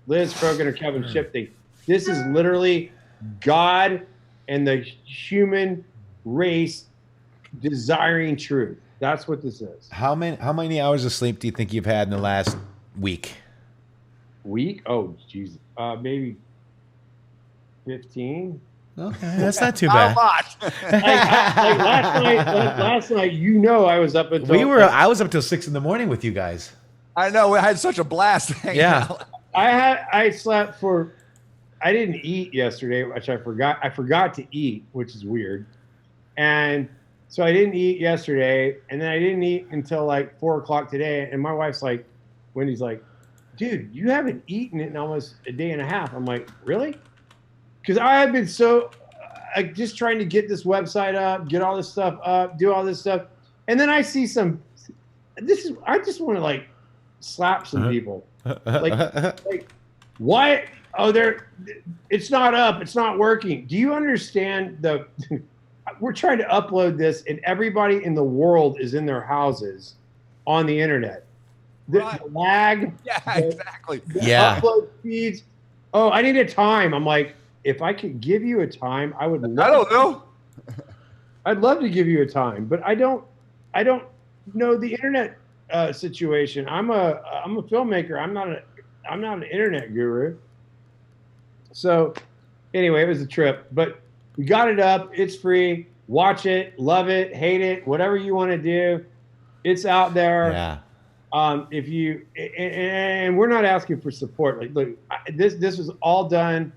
Liz Crokin, or Kevin Shipp thing. This is literally God and the human race desiring truth. That's what this is. How many hours of sleep do you think you've had in the last week? Week? Oh, Jesus. Maybe 15. Okay, that's not too Not bad. a lot. Last night, you know, I was up until I was up till 6 a.m. with you guys. I know. We had such a blast. hanging Yeah. out. I slept for. I didn't eat yesterday, which I forgot. I forgot to eat, which is weird, and so I didn't eat yesterday, and then I didn't eat until like 4 o'clock today. And my wife's like, Wendy's like, dude, you haven't eaten in almost a day and a half. I'm like, really? Because I have been so just trying to get this website up, get all this stuff up, do all this stuff, and then I see some. I just want to like slap some people, like why? Oh, it's not up. It's not working. Do you understand we're trying to upload this, and everybody in the world is in their houses on the internet. The lag. Yeah, exactly. The Yeah. upload speeds. Oh, I need a time. I'm like, if I could give you a time, I would. I don't know. I'd love to give you a time, but I don't know the internet situation. I'm a filmmaker. I'm not an internet guru. So anyway, it was a trip, but we got it up. It's free. Watch it, love it, hate it, whatever you want to do. It's out there. Yeah. If you and we're not asking for support. Like, look, this was all done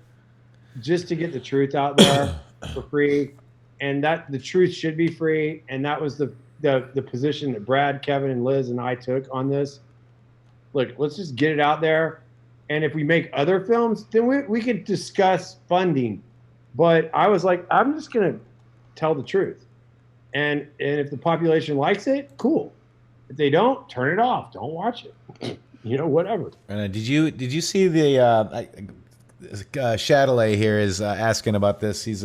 just to get the truth out there for free, and that the truth should be free. And that was the position that Brad, Kevin, and Liz and I took on this. Look, let's just get it out there. And if we make other films, then we could discuss funding. But I was like, I'm just going to tell the truth. And if the population likes it, cool. If they don't, turn it off. Don't watch it. Whatever. Did you see the Chatelet here is asking about this. He's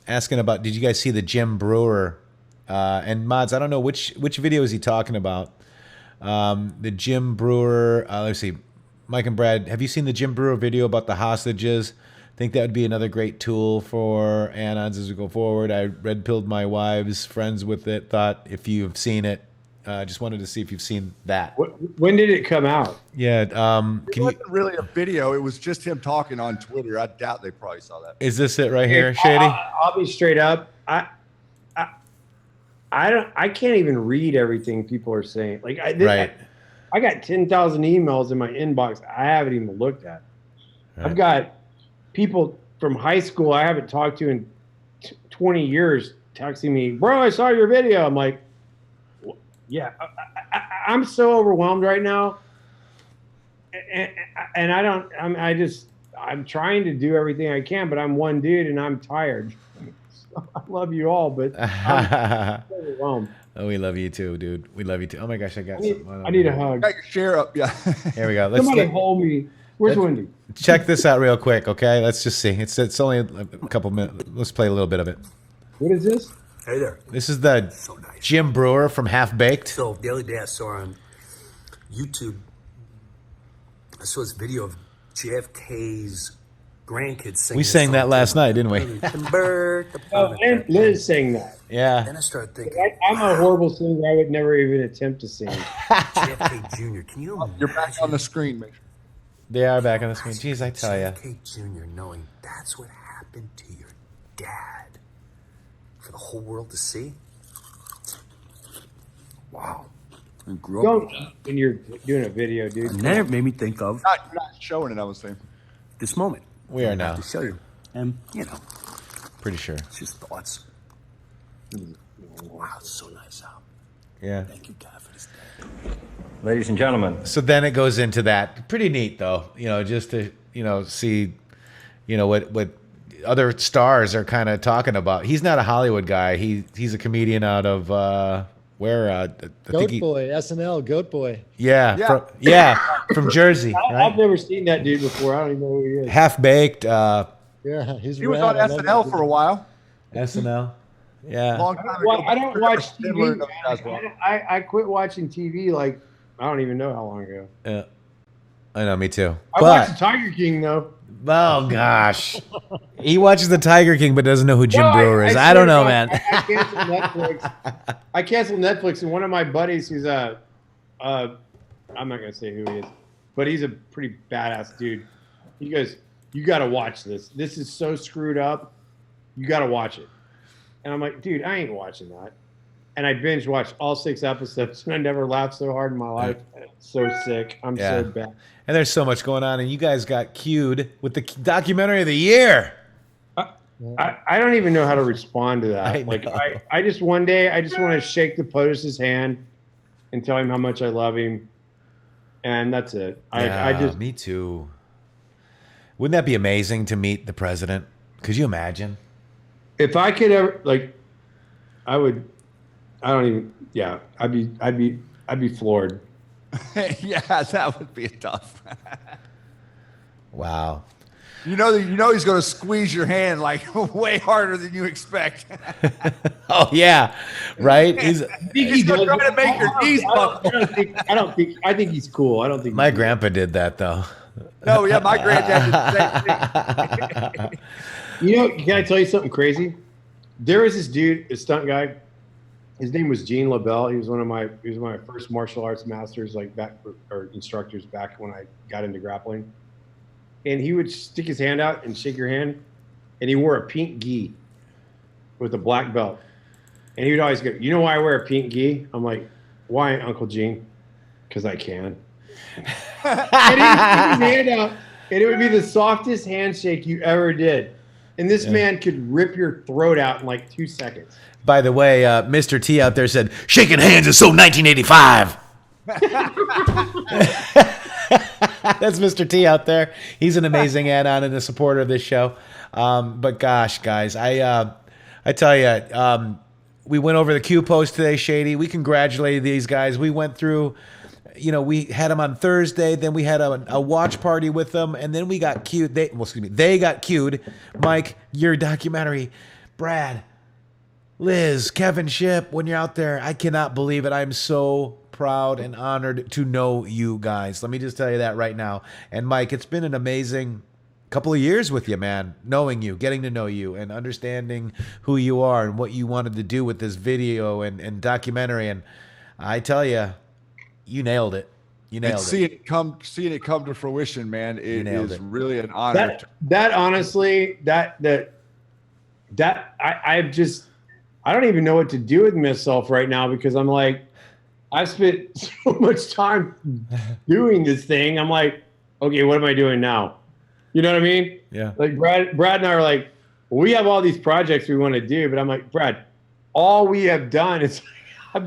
asking about, did you guys see the Jim Brewer and Mods? I don't know which video is he talking about. The Jim Brewer. Let's see. Mike and Brad, have you seen the Jim Brewer video about the hostages? I think that would be another great tool for Anons as we go forward. I red-pilled my wives, friends with it, thought if you've seen it, just wanted to see if you've seen that. When did it come out? Yeah. It wasn't really a video. It was just him talking on Twitter. I doubt they probably saw that. Is this it right here, Shady? I'll be straight up. I can't even read everything people are saying. Like I got 10,000 emails in my inbox I haven't even looked at. Right. I've got people from high school I haven't talked to in 20 years texting me, bro, I saw your video. I'm like, yeah, I'm so overwhelmed right now. And I'm trying to do everything I can, but I'm one dude and I'm tired. So I love you all, but I'm overwhelmed. Oh, we love you too, dude. We love you too. Oh my gosh, I need a hug. Got your share up, yeah. Here we go. Somebody hold me. Where's Wendy? Check this out real quick, okay? Let's just see. It's only a couple minutes. Let's play a little bit of it. What is this? Hey there. This is the Jim Brewer from Half Baked. So the other day I saw on YouTube, I saw this video of JFK's grandkids singing. We sang that last night, didn't we? And Liz sang that. Yeah. Then I started thinking, I'm a horrible singer. I would never even attempt to sing. JFK Jr., can you imagine? You're back on the screen, man. They are back on the screen. Jeez, I tell you. JFK Jr. knowing that's what happened to your dad for the whole world to see. Wow. Don't when you're doing a video, dude. And then it made me think of Not showing it, I was saying. this moment. We are now. To show you. And, Pretty sure. it's just thoughts. Wow, it's so nice out. Yeah. Thank you, God, for this day. Ladies and gentlemen. So then it goes into that. Pretty neat, though. Just to see, what other stars are kind of talking about. He's not a Hollywood guy. He's a comedian out of where? Goat Boy, SNL, Goat Boy. Yeah. From Jersey. Right? I've never seen that dude before. I don't even know who he is. Half Baked. Yeah, He was on SNL for a while. SNL. Yeah. Long time ago. I don't watch TV. I quit watching TV like I don't even know how long ago. Yeah. I know, me too. I watched the Tiger King though. Oh gosh, he watches the Tiger King but doesn't know who Jim Brewer is. I don't know, man. I canceled Netflix. I canceled Netflix, and one of my buddies, who's I'm not gonna say who he is, but he's a pretty badass dude. He goes, "You got to watch this. This is so screwed up." You got to watch it. And I'm like, dude, I ain't watching that. And I binge watched all 6 episodes, and I never laughed so hard in my life. It's so sick. I'm so bad. And there's so much going on, and you guys got cued with the documentary of the year. I don't even know how to respond to that. I just one day I just want to shake the POTUS's hand and tell him how much I love him, and that's it. Me too. Wouldn't that be amazing to meet the president? Could you imagine? If I could ever, I would. I don't even. Yeah, I'd be floored. Yeah, that would be tough. Wow. You know he's going to squeeze your hand way harder than you expect. Oh yeah, right. He's trying to make your knees buckle. I think he's cool. I don't think my grandpa did that though. No, yeah, my granddad did the same thing. Can I tell you something crazy? There was this dude, a stunt guy. His name was Gene LaBelle. He was one of my first martial arts masters, or instructors back when I got into grappling. And he would stick his hand out and shake your hand, and he wore a pink gi with a black belt. And he would always go, "You know why I wear a pink gi?" I'm like, "Why, Uncle Gene?" "Because I can." And he would stick his hand out, and it would be the softest handshake you ever did. And this man could rip your throat out in 2 seconds. By the way, Mr. T out there said, "Shaking hands is so 1985." That's Mr. T out there. He's an amazing add-on and a supporter of this show. But gosh, guys, I tell you, we went over the Q post today, Shady. We congratulated these guys. We went through, we had them on Thursday. Then we had a watch party with them, and then we got cued. They got cued. Mike, your documentary, Brad, Liz, Kevin Ship, when you're out there, I cannot believe it. I'm so proud and honored to know you guys. Let me just tell you that right now. And Mike, it's been an amazing couple of years with you, man, knowing you, getting to know you, and understanding who you are and what you wanted to do with this video and documentary. And I tell you, you nailed it. You nailed it. Seeing it come to fruition, man, it is really an honor. I don't even know what to do with myself right now, because I'm like, I've spent so much time doing this thing. I'm like, okay, what am I doing now? You know what I mean? Yeah. Like Brad and I are like, we have all these projects we want to do, but I'm like, Brad, all we have done is all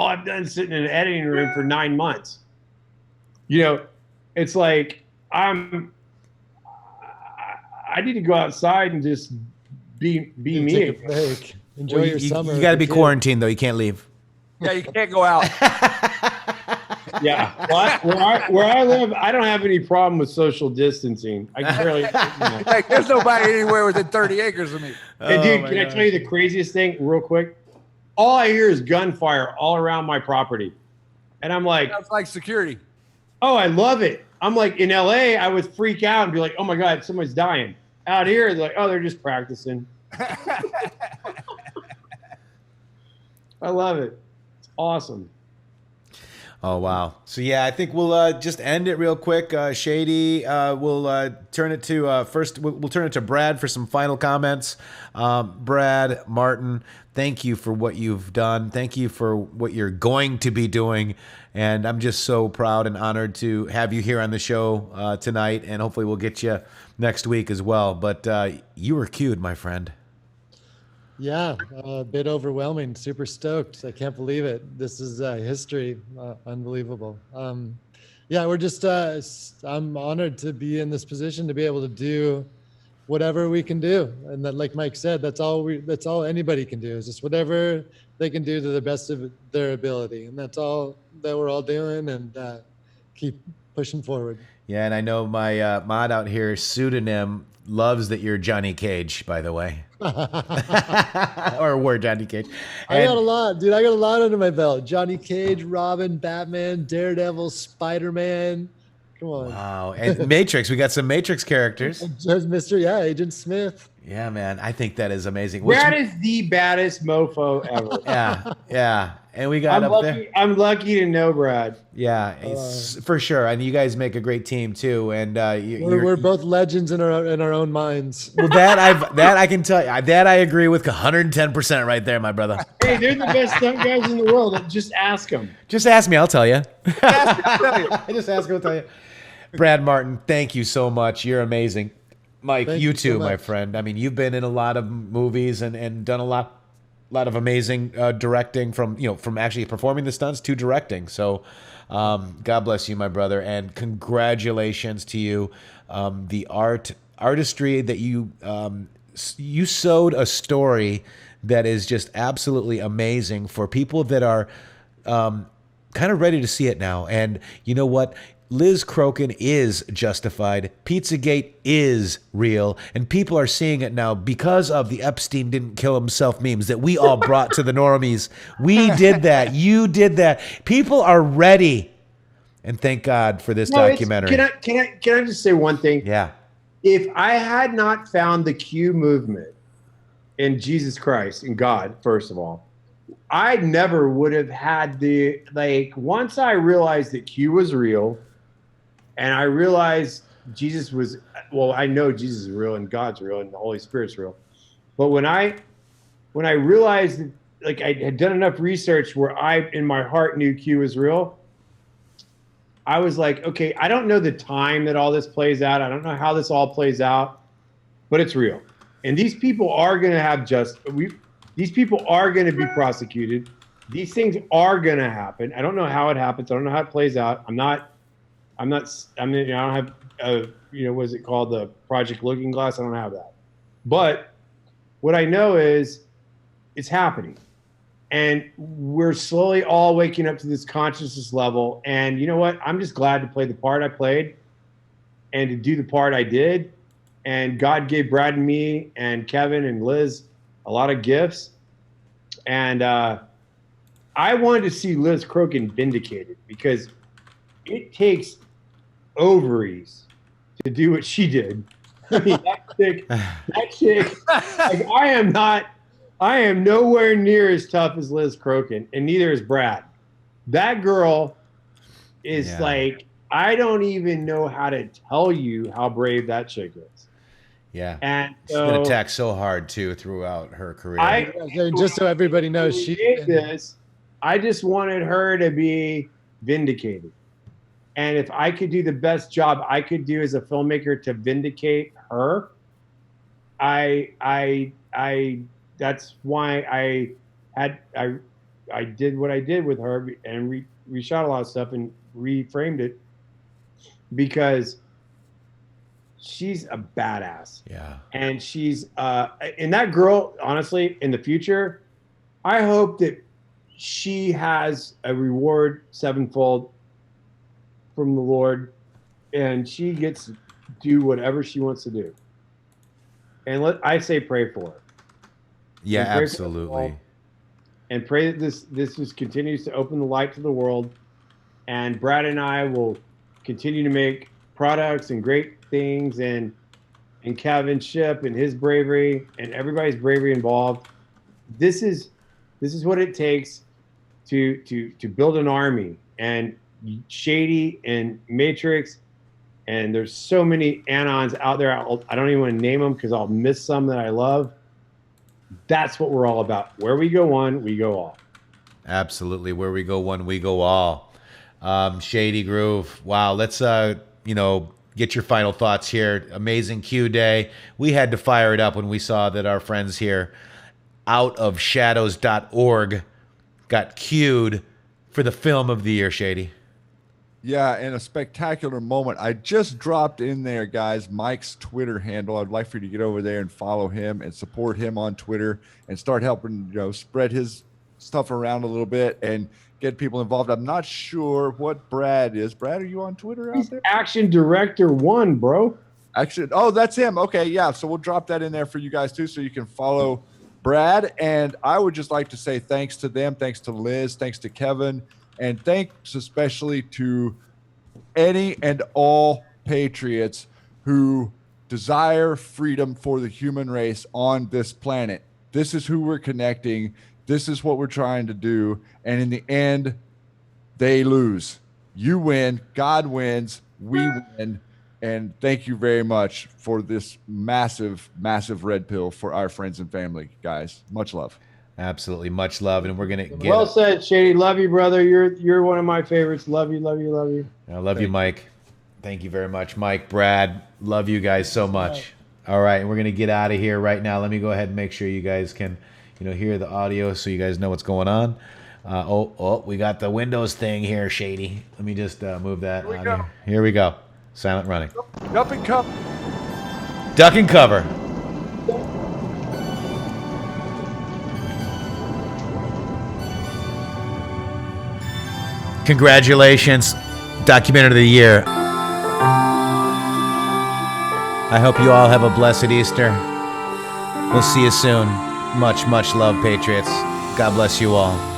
I've done is sitting in an editing room for 9 months. It's like I need to go outside and just be me. Take a break. Enjoy your summer. You got to be quarantined though. You can't leave. Yeah, you can't go out. Yeah, where I live, I don't have any problem with social distancing. I can barely. There's nobody anywhere within 30 acres of me. Hey, dude, can I tell you the craziest thing, real quick? All I hear is gunfire all around my property, and I'm like, sounds like security. Oh, I love it. I'm like, in LA, I would freak out and be like, oh my God, someone's dying. Out here, they're like, oh, they're just practicing. I love it. It's awesome. Oh, wow. So, yeah, I think we'll just end it real quick. Shady, we'll turn it to first. We'll turn it to Brad for some final comments. Brad, Martin, thank you for what you've done. Thank you for what you're going to be doing. And I'm just so proud and honored to have you here on the show tonight. And hopefully we'll get you next week as well. But you were cued, my friend. Yeah, a bit overwhelming. Super stoked. I can't believe it. This is history. Unbelievable. Yeah, we're just, I'm honored to be in this position to be able to do whatever we can do. And that, like Mike said, that's all anybody can do, is just whatever they can do to the best of their ability. And that's all that we're all doing, and keep pushing forward. Yeah, and I know my mod out here, Pseudonym, loves that you're Johnny Cage, by the way. Or were Johnny Cage. I got a lot, dude. I got a lot under my belt. Johnny Cage, Robin, Batman, Daredevil, Spider-Man. Come on. Wow. And Matrix. We got some Matrix characters. There's Agent Smith. Yeah, man. I think that is amazing. Brad is the baddest mofo ever. Yeah. And we got I'm up lucky. there. I'm lucky to know Brad. Yeah, it's, for sure. And you guys make a great team too. And We're both legends in our own minds. well, that I can tell you. That I agree with 110% right there, my brother. Hey, they're the best stunt guys in the world. Just ask them. Just ask me, I'll tell you. I just ask me, I'll tell you. Brad Martin, thank you so much. You're amazing. Mike, Thank you you too, so my much. friend. I mean, you've been in a lot of movies and done a lot of amazing directing from actually performing the stunts to directing. So God bless you, my brother, and congratulations to you. The artistry that you sowed a story that is just absolutely amazing for people that are kind of ready to see it now. And you know what? Liz Crokin is justified. Pizzagate is real. And people are seeing it now because of the Epstein didn't kill himself memes that we all brought to the normies. We did that. You did that. People are ready. And thank God for this documentary. Can I just say one thing? Yeah. If I had not found the Q movement in Jesus Christ, in God, first of all, I never would have had once I realized that Q was real, and I realized Jesus was, I know Jesus is real and God's real and the Holy Spirit's real. But when I realized that, I had done enough research where I, in my heart, knew Q was real, I was like, okay, I don't know the time that all this plays out. I don't know how this all plays out, but it's real. And these people are going to have these people are going to be prosecuted. These things are going to happen. I don't know how it happens. I don't know how it plays out. I don't have, what is it called? The Project Looking Glass. I don't have that. But what I know is it's happening. And we're slowly all waking up to this consciousness level. And you know what? I'm just glad to play the part I played and to do the part I did. And God gave Brad and me and Kevin and Liz a lot of gifts. And I wanted to see Liz Crokin vindicated because it takes ovaries to do what she did. I mean, that chick, I am nowhere near as tough as Liz Crokin, and neither is Brad. That girl is I don't even know how to tell you how brave that chick is. Yeah. And she's been attacked so hard too throughout her career. Just so everybody knows, I just wanted her to be vindicated. And if I could do the best job I could do as a filmmaker to vindicate her, that's why I did what I did with her and we shot a lot of stuff and reframed it because she's a badass. Yeah. And she's and that girl, honestly, in the future, I hope that she has a reward sevenfold from the Lord and she gets to do whatever she wants to do. And I say pray for her. Yeah, absolutely. And pray that this just continues to open the light to the world. And Brad and I will continue to make products and great things, and Kevin Ship and his bravery and everybody's bravery involved. This is what it takes to build an army. And Shady and Matrix, and there's so many Anons out there. I don't even want to name them because I'll miss some that I love. That's what we're all about. Where we go one, we go all. Absolutely. Where we go one, we go all. Shady Groove. Wow. Let's, get your final thoughts here. Amazing Q Day. We had to fire it up when we saw that our friends here, outofshadows.org, got queued for the film of the year, Shady. Yeah, and a spectacular moment. I just dropped in there, guys, Mike's Twitter handle. I'd like for you to get over there and follow him and support him on Twitter and start helping, spread his stuff around a little bit and get people involved. I'm not sure what Brad is. Brad, are you on Twitter out there? Action Director 1, bro. Oh, that's him. Okay, yeah. So we'll drop that in there for you guys too, so you can follow Brad. And I would just like to say thanks to them, thanks to Liz, thanks to Kevin, and thanks especially to any and all patriots who desire freedom for the human race on this planet. This is who we're connecting. This is what we're trying to do. And in the end, they lose. You win. God wins. We win. And thank you very much for this massive, massive red pill for our friends and family, guys. Much love. Absolutely. Much love. And we're going to get. Well said, Shady. Love you, brother. You're one of my favorites. Love you, love you, love you. I love you, Mike. Thank you very much, Mike, Brad. Love you guys so much. All right. And we're going to get out of here right now. Let me go ahead and make sure you guys can, hear the audio so you guys know what's going on. We got the Windows thing here, Shady. Let me just move that Here we on go. here. Here we go. Silent running. Duck and cover. Duck and cover. Congratulations, documentary of the year. I hope you all have a blessed Easter. We'll see you soon. Much, much love, Patriots. God bless you all.